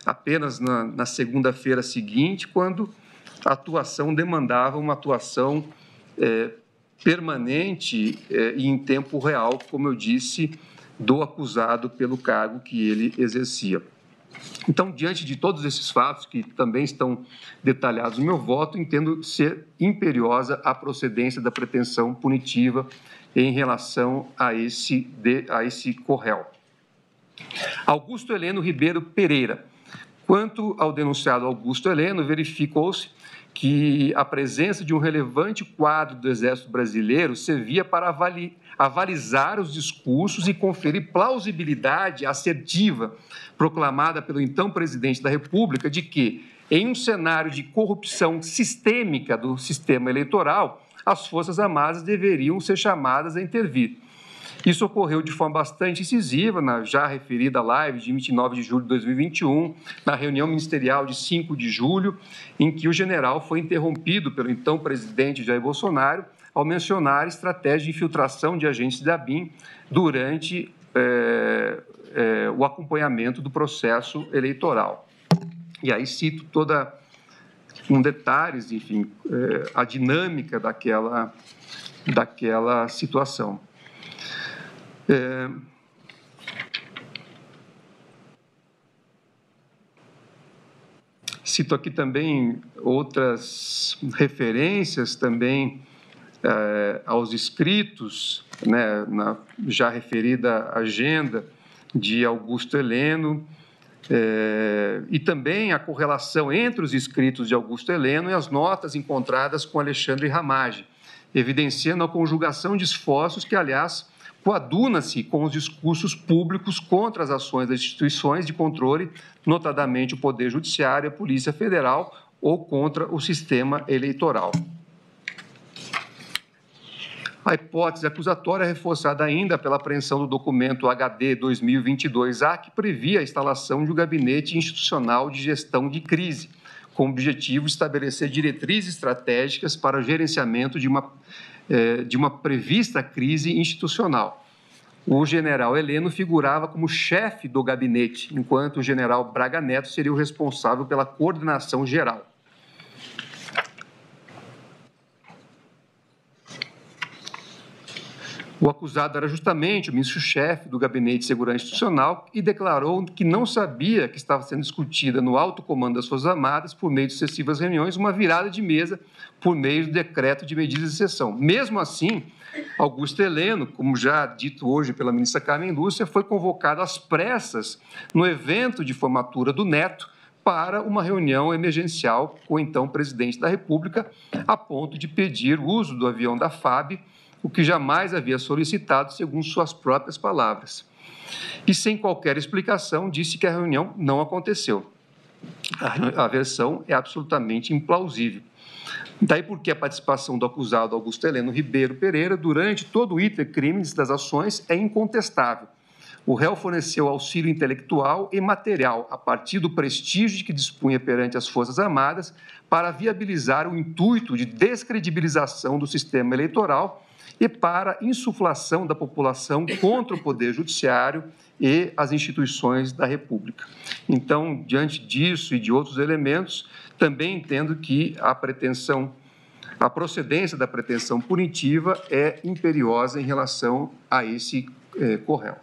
apenas na segunda-feira seguinte, quando a atuação demandava uma atuação permanente e em tempo real, como eu disse, do acusado pelo cargo que ele exercia. Então, diante de todos esses fatos, que também estão detalhados no meu voto, entendo ser imperiosa a procedência da pretensão punitiva em relação a esse co-réu. Augusto Heleno Ribeiro Pereira. Quanto ao denunciado Augusto Heleno, verificou-se que a presença de um relevante quadro do Exército Brasileiro servia para avalizar os discursos e conferir plausibilidade assertiva proclamada pelo então presidente da República de que, em um cenário de corrupção sistêmica do sistema eleitoral, as Forças Armadas deveriam ser chamadas a intervir. Isso ocorreu de forma bastante incisiva na já referida live de 29 de julho de 2021, na reunião ministerial de 5 de julho, em que o general foi interrompido pelo então presidente Jair Bolsonaro ao mencionar estratégia de infiltração de agentes da ABIN durante o acompanhamento do processo eleitoral. E aí cito toda, com detalhes, enfim, a dinâmica daquela situação. Cito aqui também outras referências também aos escritos, né, na já referida agenda de Augusto Heleno, e também a correlação entre os escritos de Augusto Heleno e as notas encontradas com Alexandre Ramagem, evidenciando a conjugação de esforços que, aliás, coaduna-se com os discursos públicos contra as ações das instituições de controle, notadamente o Poder Judiciário e a Polícia Federal, ou contra o sistema eleitoral. A hipótese acusatória é reforçada ainda pela apreensão do documento HD 2022-A, que previa a instalação de um gabinete institucional de gestão de crise, com o objetivo de estabelecer diretrizes estratégicas para o gerenciamento de uma prevista crise institucional. O general Heleno figurava como chefe do gabinete, enquanto o general Braga Neto seria o responsável pela coordenação geral. O acusado era justamente o ministro-chefe do Gabinete de Segurança Institucional e declarou que não sabia que estava sendo discutida no alto comando das Forças Armadas, por meio de sucessivas reuniões, uma virada de mesa por meio do decreto de medidas de exceção. Mesmo assim, Augusto Heleno, como já dito hoje pela ministra Carmen Lúcia, foi convocado às pressas no evento de formatura do Neto para uma reunião emergencial com o então presidente da República, a ponto de pedir o uso do avião da FAB, o que jamais havia solicitado, segundo suas próprias palavras. E, sem qualquer explicação, disse que a reunião não aconteceu. A versão é absolutamente implausível. Daí porque a participação do acusado Augusto Heleno Ribeiro Pereira durante todo o iter crimes das ações é incontestável. O réu forneceu auxílio intelectual e material a partir do prestígio de que dispunha perante as Forças Armadas para viabilizar o intuito de descredibilização do sistema eleitoral e para insuflação da população contra o Poder Judiciário e as instituições da República. Então, diante disso e de outros elementos, também entendo que a procedência da pretensão punitiva é imperiosa em relação a esse co-réu.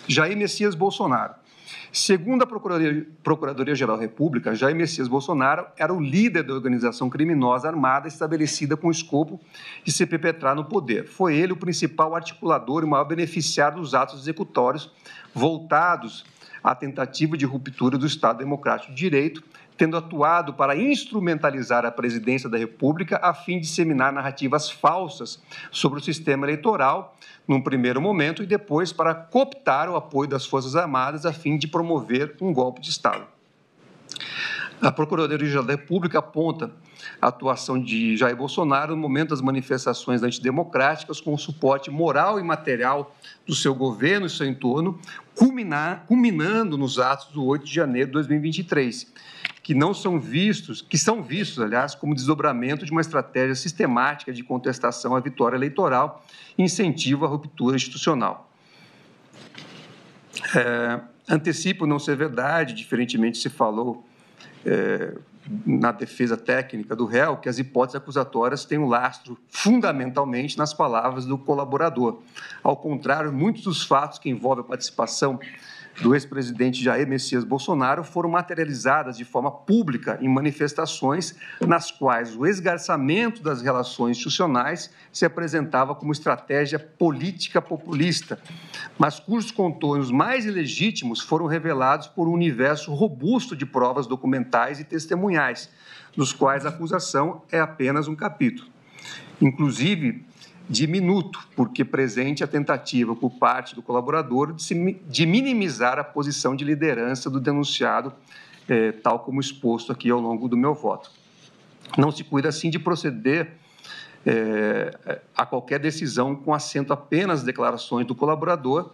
Jair Messias Bolsonaro. Segundo a Procuradoria-Geral da República, Jair Messias Bolsonaro era o líder da organização criminosa armada estabelecida com o escopo de se perpetrar no poder. Foi ele o principal articulador e maior beneficiário dos atos executórios voltados à tentativa de ruptura do Estado Democrático de Direito, tendo atuado para instrumentalizar a presidência da República a fim de disseminar narrativas falsas sobre o sistema eleitoral, num primeiro momento, e depois para cooptar o apoio das Forças Armadas a fim de promover um golpe de Estado. A Procuradoria-Geral da República aponta a atuação de Jair Bolsonaro no momento das manifestações antidemocráticas com o suporte moral e material do seu governo e seu entorno, culminando nos atos do 8 de janeiro de 2023, que são vistos, aliás, como desdobramento de uma estratégia sistemática de contestação à vitória eleitoral e incentivo à ruptura institucional. Antecipo não ser verdade, diferentemente se falou na defesa técnica do réu, que as hipóteses acusatórias têm um lastro fundamentalmente nas palavras do colaborador. Ao contrário, muitos dos fatos que envolvem a participação do ex-presidente Jair Messias Bolsonaro foram materializadas de forma pública em manifestações nas quais o esgarçamento das relações institucionais se apresentava como estratégia política populista, mas cujos contornos mais ilegítimos foram revelados por um universo robusto de provas documentais e testemunhais, dos quais a acusação é apenas um capítulo. Inclusive, diminuto, porque presente a tentativa por parte do colaborador de minimizar a posição de liderança do denunciado, tal como exposto aqui ao longo do meu voto. Não se cuida, assim, de proceder a qualquer decisão com assento apenas nas declarações do colaborador,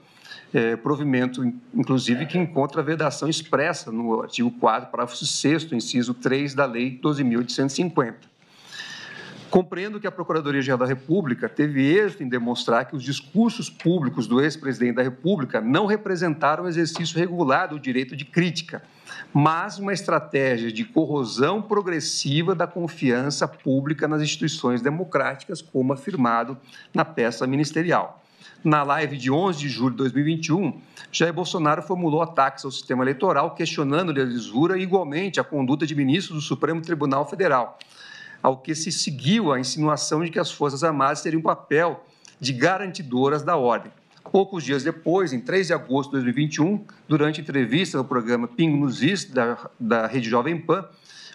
provimento, inclusive, que encontra a vedação expressa no artigo 4º, parágrafo 6º, inciso 3 da Lei 12.850. Compreendo que a Procuradoria-Geral da República teve êxito em demonstrar que os discursos públicos do ex-presidente da República não representaram o exercício regular do direito de crítica, mas uma estratégia de corrosão progressiva da confiança pública nas instituições democráticas, como afirmado na peça ministerial. Na live de 11 de julho de 2021, Jair Bolsonaro formulou ataques ao sistema eleitoral, questionando-lhe a lisura e, igualmente, a conduta de ministros do Supremo Tribunal Federal, ao que se seguiu a insinuação de que as Forças Armadas teriam um papel de garantidoras da ordem. Poucos dias depois, em 3 de agosto de 2021, durante entrevista no programa Pingo nos Is, da Rede Jovem Pan,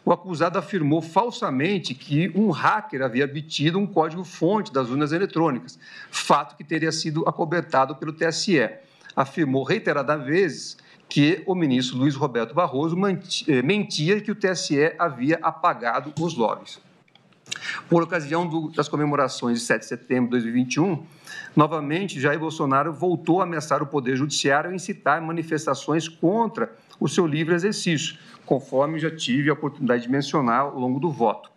o acusado afirmou falsamente que um hacker havia obtido um código-fonte das urnas eletrônicas, fato que teria sido acobertado pelo TSE. Afirmou reiteradas vezes que o ministro Luiz Roberto Barroso mentia que o TSE havia apagado os logs. Por ocasião das comemorações de 7 de setembro de 2021, novamente, Jair Bolsonaro voltou a ameaçar o Poder Judiciário e incitar manifestações contra o seu livre exercício, conforme já tive a oportunidade de mencionar ao longo do voto.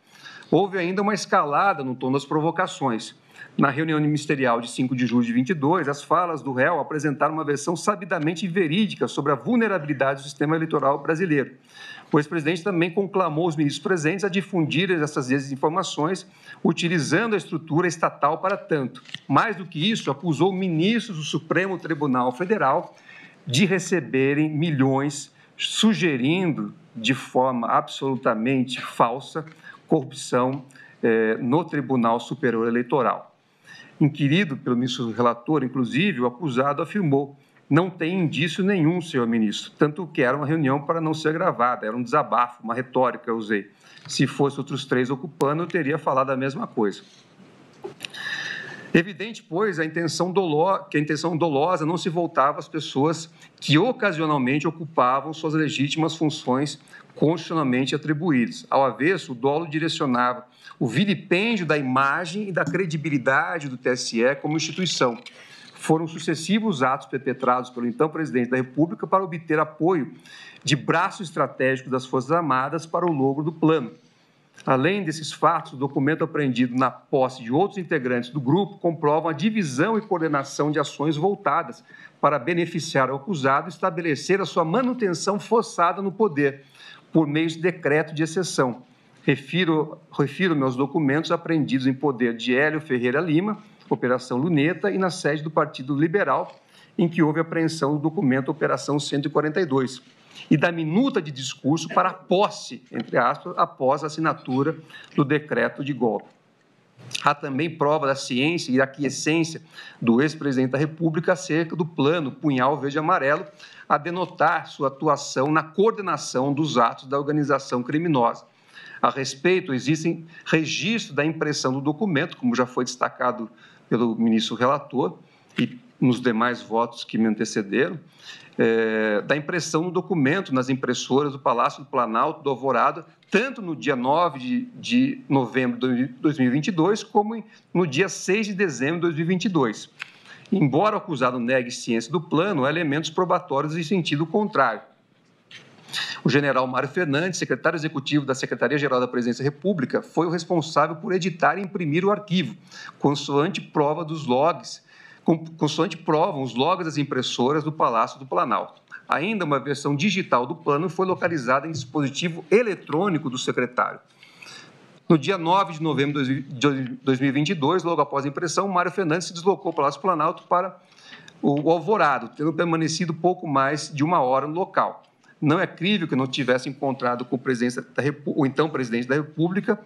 Houve ainda uma escalada no tom das provocações. Na reunião ministerial de 5 de julho de 2022, as falas do réu apresentaram uma versão sabidamente verídica sobre a vulnerabilidade do sistema eleitoral brasileiro. O ex-presidente também conclamou os ministros presentes a difundirem essas desinformações, utilizando a estrutura estatal para tanto. Mais do que isso, acusou ministros do Supremo Tribunal Federal de receberem milhões, sugerindo, de forma absolutamente falsa, corrupção no Tribunal Superior Eleitoral. Inquirido pelo ministro relator, inclusive, o acusado afirmou: não tem indício nenhum, senhor ministro, tanto que era uma reunião para não ser gravada, era um desabafo, uma retórica eu usei. Se fosse outros 3 ocupando, eu teria falado a mesma coisa. Evidente, pois, que a intenção dolosa não se voltava às pessoas que ocasionalmente ocupavam suas legítimas funções constitucionalmente atribuídas. Ao avesso, o dolo direcionava o vilipêndio da imagem e da credibilidade do TSE como instituição. Foram sucessivos atos perpetrados pelo então presidente da República para obter apoio de braço estratégico das Forças Armadas para o logro do plano. Além desses fatos, o documento apreendido na posse de outros integrantes do grupo comprova a divisão e coordenação de ações voltadas para beneficiar o acusado e estabelecer a sua manutenção forçada no poder, por meio de decreto de exceção. Refiro-me aos documentos apreendidos em poder de Hélio Ferreira Lima, Operação Luneta, e na sede do Partido Liberal, em que houve apreensão do documento Operação 142, e da minuta de discurso para a posse, entre aspas, após a assinatura do decreto de golpe. Há também prova da ciência e da aquiescência do ex-presidente da República acerca do plano Punhal Verde e Amarelo, a denotar sua atuação na coordenação dos atos da organização criminosa. A respeito, existem registros da impressão do documento, como já foi destacado pelo ministro relator e nos demais votos que me antecederam, da impressão do documento nas impressoras do Palácio do Planalto, do Alvorada, tanto no dia 9 de novembro de 2022, como no dia 6 de dezembro de 2022. Embora o acusado negue ciência do plano, há elementos probatórios em sentido contrário. O general Mário Fernandes, secretário executivo da Secretaria-Geral da Presidência da República, foi o responsável por editar e imprimir o arquivo, consoante provam os logs das impressoras do Palácio do Planalto. Ainda uma versão digital do plano foi localizada em dispositivo eletrônico do secretário. No dia 9 de novembro de 2022, logo após a impressão, Mário Fernandes se deslocou ao Palácio do Planalto para o Alvorado, tendo permanecido pouco mais de 1 hora no local. Não é crível que não tivesse encontrado com o então presidente da República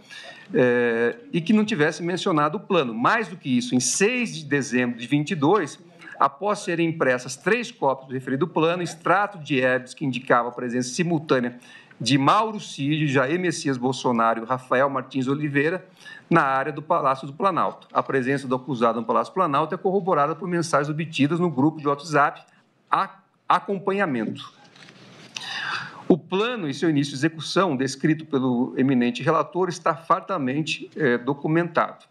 e que não tivesse mencionado o plano. Mais do que isso, em 6 de dezembro de 22, após serem impressas 3 cópias do referido plano, extrato de herbes que indicava a presença simultânea de Mauro Cid, Jair Messias Bolsonaro e Rafael Martins Oliveira na área do Palácio do Planalto. A presença do acusado no Palácio do Planalto é corroborada por mensagens obtidas no grupo de WhatsApp Acompanhamento. O plano e seu início de execução, descrito pelo eminente relator, está fartamente documentado.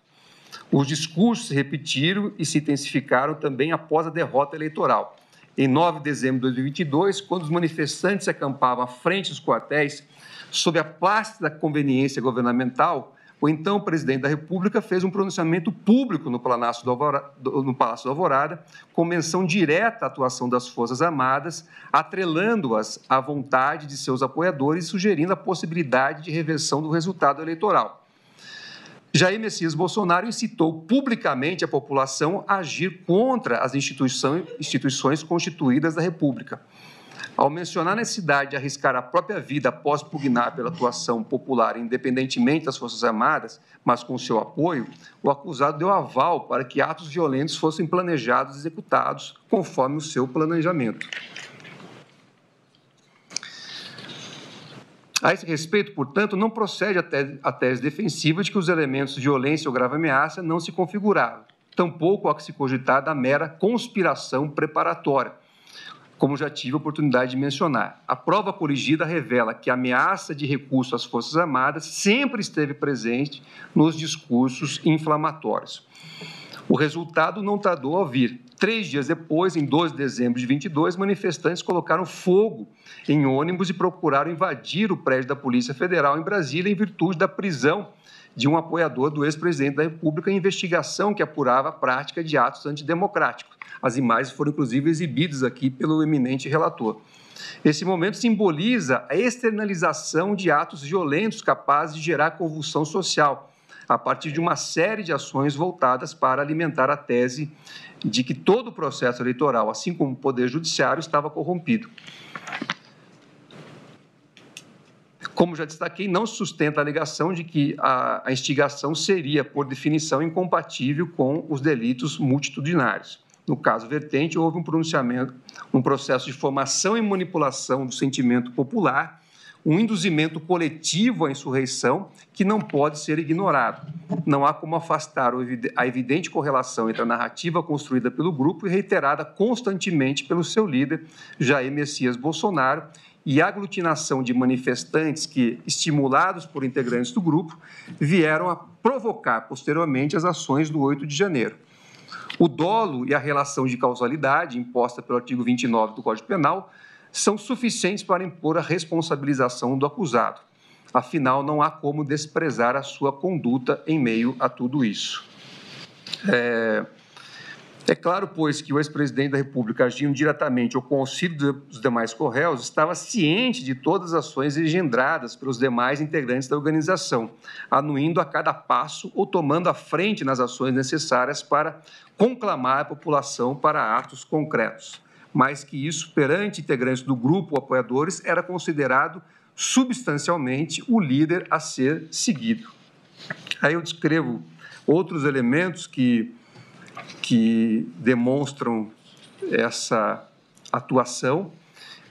Os discursos se repetiram e se intensificaram também após a derrota eleitoral. Em 9 de dezembro de 2022, quando os manifestantes se acampavam à frente dos quartéis, sob a pasta da conveniência governamental, o então presidente da República fez um pronunciamento público no Palácio do Alvorada, com menção direta à atuação das Forças Armadas, atrelando-as à vontade de seus apoiadores e sugerindo a possibilidade de reversão do resultado eleitoral. Jair Messias Bolsonaro incitou publicamente a população a agir contra as instituições constituídas da República. Ao mencionar a necessidade de arriscar a própria vida após pugnar pela atuação popular, independentemente das Forças Armadas, mas com seu apoio, o acusado deu aval para que atos violentos fossem planejados e executados conforme o seu planejamento. A esse respeito, portanto, não procede a tese defensiva de que os elementos de violência ou grave ameaça não se configuraram, tampouco há que se cogitar da mera conspiração preparatória, como já tive a oportunidade de mencionar. A prova corrigida revela que a ameaça de recurso às Forças Armadas sempre esteve presente nos discursos inflamatórios. O resultado não tardou a vir. 3 dias depois, em 12 de dezembro de 22, manifestantes colocaram fogo em ônibus e procuraram invadir o prédio da Polícia Federal em Brasília em virtude da prisão de um apoiador do ex-presidente da República em investigação que apurava a prática de atos antidemocráticos. As imagens foram, inclusive, exibidas aqui pelo eminente relator. Esse momento simboliza a externalização de atos violentos capazes de gerar convulsão social, a partir de uma série de ações voltadas para alimentar a tese de que todo o processo eleitoral, assim como o Poder Judiciário, estava corrompido. Como já destaquei, não se sustenta a alegação de que a instigação seria, por definição, incompatível com os delitos multitudinários. No caso vertente, houve um processo de formação e manipulação do sentimento popular, um induzimento coletivo à insurreição que não pode ser ignorado. Não há como afastar a evidente correlação entre a narrativa construída pelo grupo e reiterada constantemente pelo seu líder, Jair Messias Bolsonaro, e a aglutinação de manifestantes que, estimulados por integrantes do grupo, vieram a provocar posteriormente as ações do 8 de janeiro. O dolo e a relação de causalidade imposta pelo artigo 29 do Código Penal são suficientes para impor a responsabilização do acusado. Afinal, não há como desprezar a sua conduta em meio a tudo isso. É claro, pois, que o ex-presidente da República, agindo diretamente ou com auxílio dos demais corréus, estava ciente de todas as ações engendradas pelos demais integrantes da organização, anuindo a cada passo ou tomando a frente nas ações necessárias para conclamar a população para atos concretos. Mais que isso, perante integrantes do grupo ou apoiadores, era considerado substancialmente o líder a ser seguido. Aí eu descrevo outros elementos que demonstram essa atuação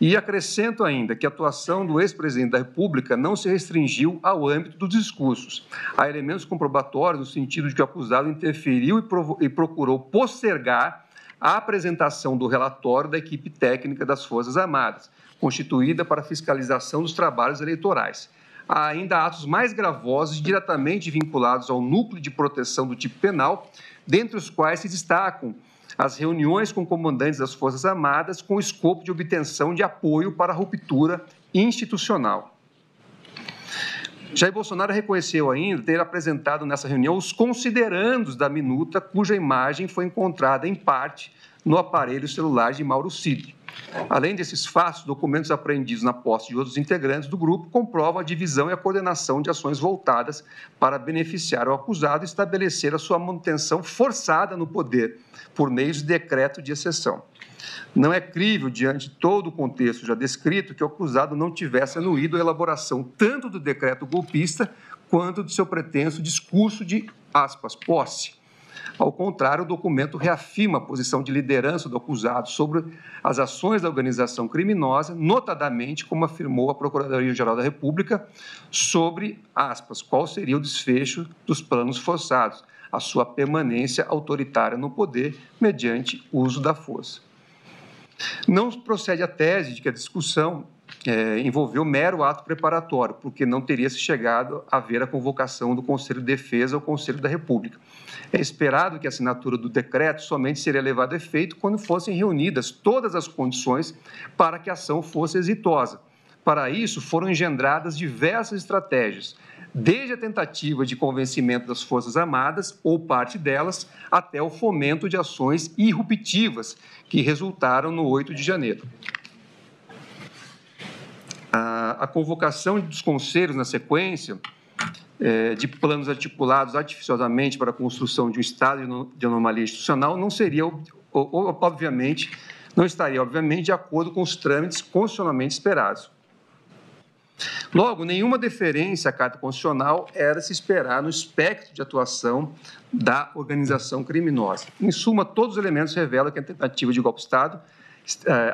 e acrescento ainda que a atuação do ex-presidente da República não se restringiu ao âmbito dos discursos. Há elementos comprobatórios no sentido de que o acusado interferiu e procurou postergar a apresentação do relatório da equipe técnica das Forças Armadas, constituída para a fiscalização dos trabalhos eleitorais. Há ainda atos mais gravosos diretamente vinculados ao núcleo de proteção do tipo penal, dentre os quais se destacam as reuniões com comandantes das Forças Armadas com o escopo de obtenção de apoio para a ruptura institucional. Jair Bolsonaro reconheceu ainda ter apresentado nessa reunião os considerandos da minuta, cuja imagem foi encontrada, em parte, no aparelho celular de Mauro Cid. Além desses fatos, documentos apreendidos na posse de outros integrantes do grupo comprovam a divisão e a coordenação de ações voltadas para beneficiar o acusado e estabelecer a sua manutenção forçada no poder, por meio de decreto de exceção. Não é crível, diante de todo o contexto já descrito, que o acusado não tivesse anuído a elaboração tanto do decreto golpista quanto do seu pretenso discurso de, aspas, posse. Ao contrário, o documento reafirma a posição de liderança do acusado sobre as ações da organização criminosa, notadamente, como afirmou a Procuradoria-Geral da República, sobre, aspas, qual seria o desfecho dos planos forçados, a sua permanência autoritária no poder mediante uso da força. Não procede a tese de que a discussão envolveu mero ato preparatório, porque não teria se chegado a ver a convocação do Conselho de Defesa ao Conselho da República. É esperado que a assinatura do decreto somente seria levada a efeito quando fossem reunidas todas as condições para que a ação fosse exitosa. Para isso, foram engendradas diversas estratégias, desde a tentativa de convencimento das Forças Armadas, ou parte delas, até o fomento de ações irruptivas que resultaram no 8 de janeiro. A convocação dos conselhos na sequência de planos articulados artificiosamente para a construção de um estado de anomalia institucional não seria, obviamente, não estaria, obviamente, de acordo com os trâmites constitucionalmente esperados. Logo, nenhuma deferência à Carta Constitucional era se esperar no espectro de atuação da organização criminosa. Em suma, todos os elementos revelam que a tentativa de golpe de Estado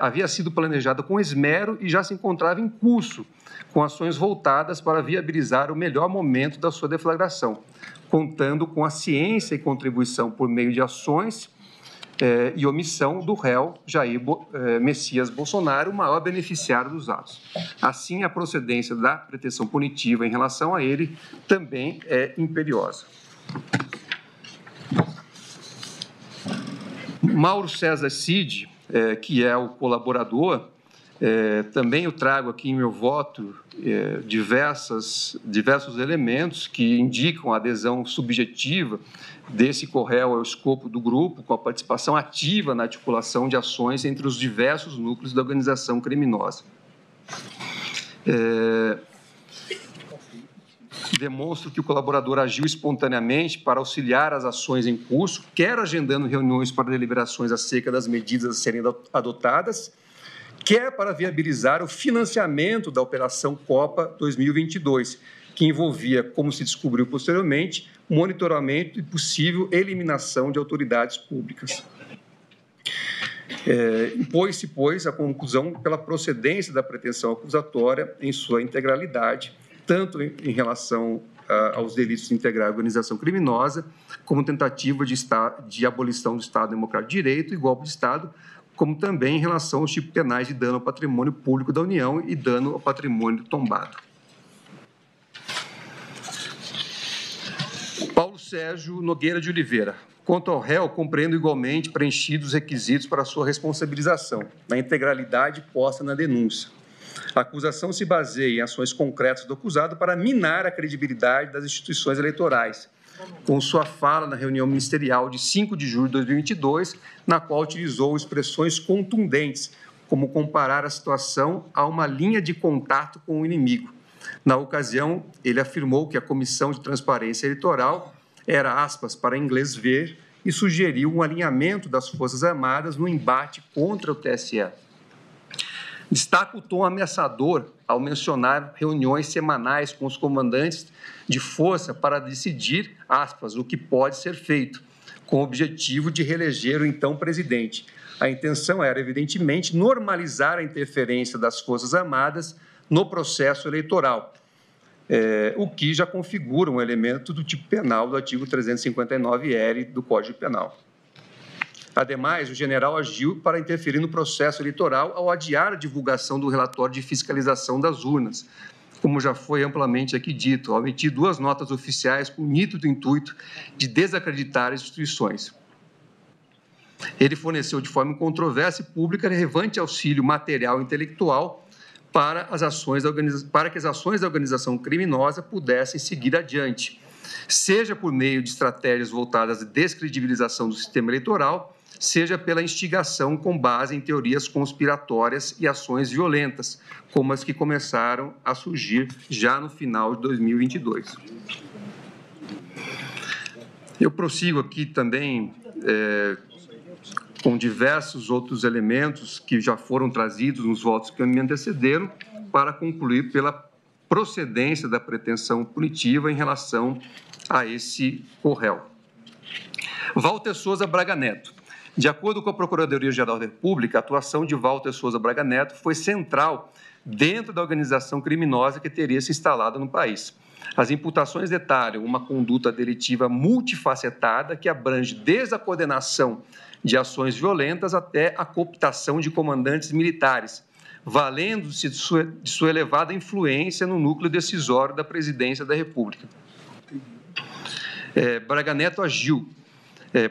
havia sido planejada com esmero e já se encontrava em curso, com ações voltadas para viabilizar o melhor momento da sua deflagração, contando com a ciência e contribuição por meio de ações e omissão do réu Jair Messias Bolsonaro, o maior beneficiário dos atos. Assim, a procedência da pretensão punitiva em relação a ele também é imperiosa. Mauro César Cid, que é o colaborador, também eu trago aqui em meu voto diversos elementos que indicam a adesão subjetiva desse co-réu ao escopo do grupo, com a participação ativa na articulação de ações entre os diversos núcleos da organização criminosa. Demonstro que o colaborador agiu espontaneamente para auxiliar as ações em curso, quer agendando reuniões para deliberações acerca das medidas a serem adotadas, quer para viabilizar o financiamento da Operação Copa 2022, que envolvia, como se descobriu posteriormente, monitoramento e possível eliminação de autoridades públicas. Impôs-se, pois, a conclusão pela procedência da pretensão acusatória em sua integralidade, tanto em relação aos delitos de integrar a organização criminosa, como tentativa de abolição do Estado Democrático de Direito e golpe de Estado, como também em relação aos tipos penais de dano ao patrimônio público da União e dano ao patrimônio tombado. Paulo Sérgio Nogueira de Oliveira. Quanto ao réu, compreendo igualmente preenchidos os requisitos para a sua responsabilização, na integralidade posta na denúncia. A acusação se baseia em ações concretas do acusado para minar a credibilidade das instituições eleitorais, com sua fala na reunião ministerial de 5 de julho de 2022, na qual utilizou expressões contundentes, como comparar a situação a uma linha de contato com o inimigo. Na ocasião, ele afirmou que a Comissão de Transparência Eleitoral era, aspas, para inglês ver, e sugeriu um alinhamento das Forças Armadas no embate contra o TSE. Destaca o tom ameaçador ao mencionar reuniões semanais com os comandantes de força para decidir, aspas, o que pode ser feito, com o objetivo de reeleger o então presidente. A intenção era, evidentemente, normalizar a interferência das Forças Armadas no processo eleitoral, o que já configura um elemento do tipo penal do artigo 359-L do Código Penal. Ademais, o general agiu para interferir no processo eleitoral ao adiar a divulgação do relatório de fiscalização das urnas, como já foi amplamente aqui dito, ao emitir 2 notas oficiais com o nítido intuito de desacreditar as instituições. Ele forneceu de forma incontroversa e pública relevante auxílio material e intelectual para que as ações da organização criminosa pudessem seguir adiante, seja por meio de estratégias voltadas à descredibilização do sistema eleitoral, seja pela instigação com base em teorias conspiratórias e ações violentas, como as que começaram a surgir já no final de 2022. Eu prossigo aqui também com diversos outros elementos que já foram trazidos nos votos que me antecederam, para concluir pela procedência da pretensão punitiva em relação a esse co-réu. Walter Souza Braga Neto. De acordo com a Procuradoria-Geral da República, a atuação de Walter Souza Braga Neto foi central dentro da organização criminosa que teria se instalado no país. As imputações detalham uma conduta delitiva multifacetada que abrange desde a coordenação de ações violentas até a cooptação de comandantes militares, valendo-se de sua elevada influência no núcleo decisório da Presidência da República. Braga Neto agiu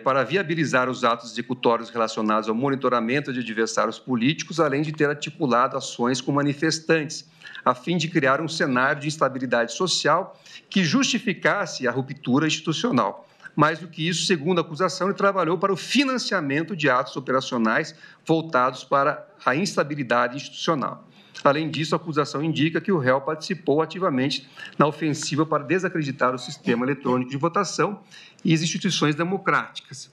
para viabilizar os atos executórios relacionados ao monitoramento de adversários políticos, além de ter articulado ações com manifestantes, a fim de criar um cenário de instabilidade social que justificasse a ruptura institucional. Mais do que isso, segundo a acusação, ele trabalhou para o financiamento de atos operacionais voltados para a instabilidade institucional. Além disso, a acusação indica que o réu participou ativamente na ofensiva para desacreditar o sistema eletrônico de votação e as instituições democráticas.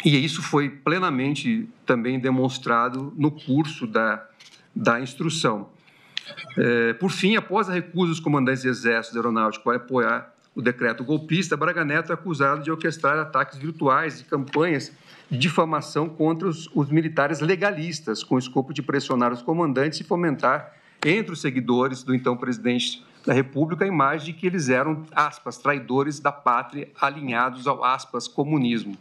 E isso foi plenamente também demonstrado no curso da instrução. Por fim, após a recusa dos comandantes do Exército e da Aeronáutica para apoiar o decreto golpista, Braga Neto é acusado de orquestrar ataques virtuais e campanhas de difamação contra os militares legalistas, com o escopo de pressionar os comandantes e fomentar entre os seguidores do então presidente da República a imagem de que eles eram, aspas, traidores da pátria alinhados ao, aspas, comunismo.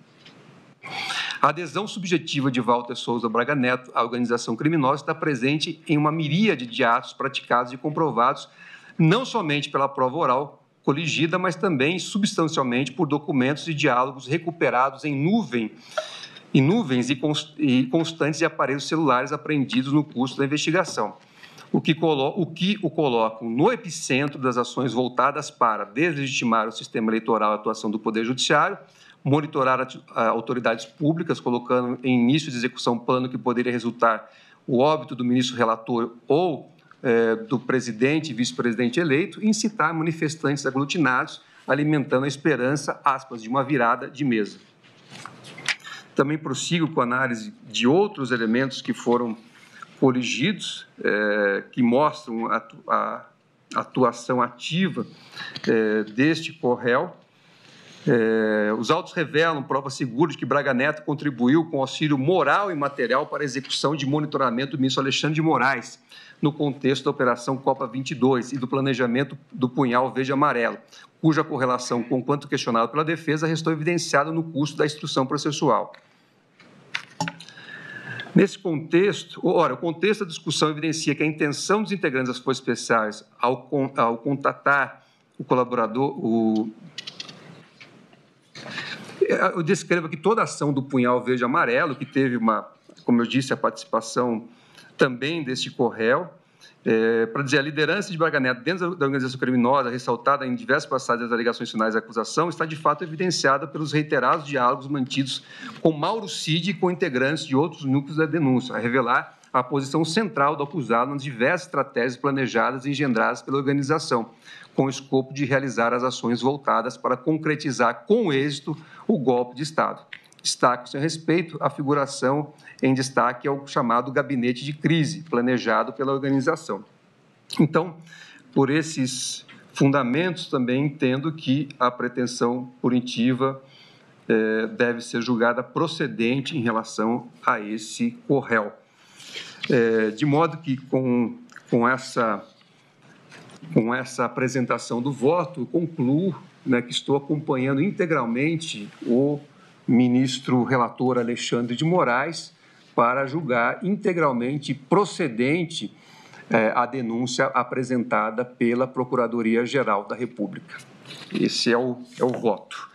A adesão subjetiva de Walter Souza Braga Neto à organização criminosa está presente em uma miríade de atos praticados e comprovados não somente pela prova oral coligida, mas também substancialmente por documentos e diálogos recuperados em nuvens e constantes de aparelhos celulares apreendidos no curso da investigação, o que o colocam no epicentro das ações voltadas para deslegitimar o sistema eleitoral e a atuação do Poder Judiciário, monitorar autoridades públicas, colocando em início de execução plano que poderia resultar o óbito do ministro relator ou do presidente e vice-presidente eleito, e incitar manifestantes aglutinados, alimentando a esperança, aspas, de uma virada de mesa. Também prossigo com a análise de outros elementos que foram coligidos, que mostram a atuação ativa deste co-réu. Os autos revelam prova segura de que Braga Neto contribuiu com auxílio moral e material para a execução de monitoramento do ministro Alexandre de Moraes, no contexto da Operação Copa 22 e do planejamento do punhal verde e amarelo, cuja correlação com o quanto questionado pela defesa restou evidenciada no curso da instrução processual. Nesse contexto, o contexto da discussão evidencia que a intenção dos integrantes das Forças Especiais ao contatar o colaborador, eu descrevo aqui toda a ação do punhal verde e amarelo, que teve como eu disse, a participação também deste co-réu, para dizer, a liderança de Braga Neto dentro da organização criminosa, ressaltada em diversas passagens das alegações finais da acusação, está de fato evidenciada pelos reiterados diálogos mantidos com Mauro Cid e com integrantes de outros núcleos da denúncia, a revelar a posição central do acusado nas diversas estratégias planejadas e engendradas pela organização, com o escopo de realizar as ações voltadas para concretizar com êxito o golpe de Estado. Destaco, sem respeito, a figuração em destaque ao chamado gabinete de crise, planejado pela organização. Então, por esses fundamentos, também entendo que a pretensão punitiva deve ser julgada procedente em relação a esse co-réu. De modo que, com essa apresentação do voto, concluo que estou acompanhando integralmente o ministro relator Alexandre de Moraes para julgar integralmente procedente a denúncia apresentada pela Procuradoria-Geral da República. Esse é o voto.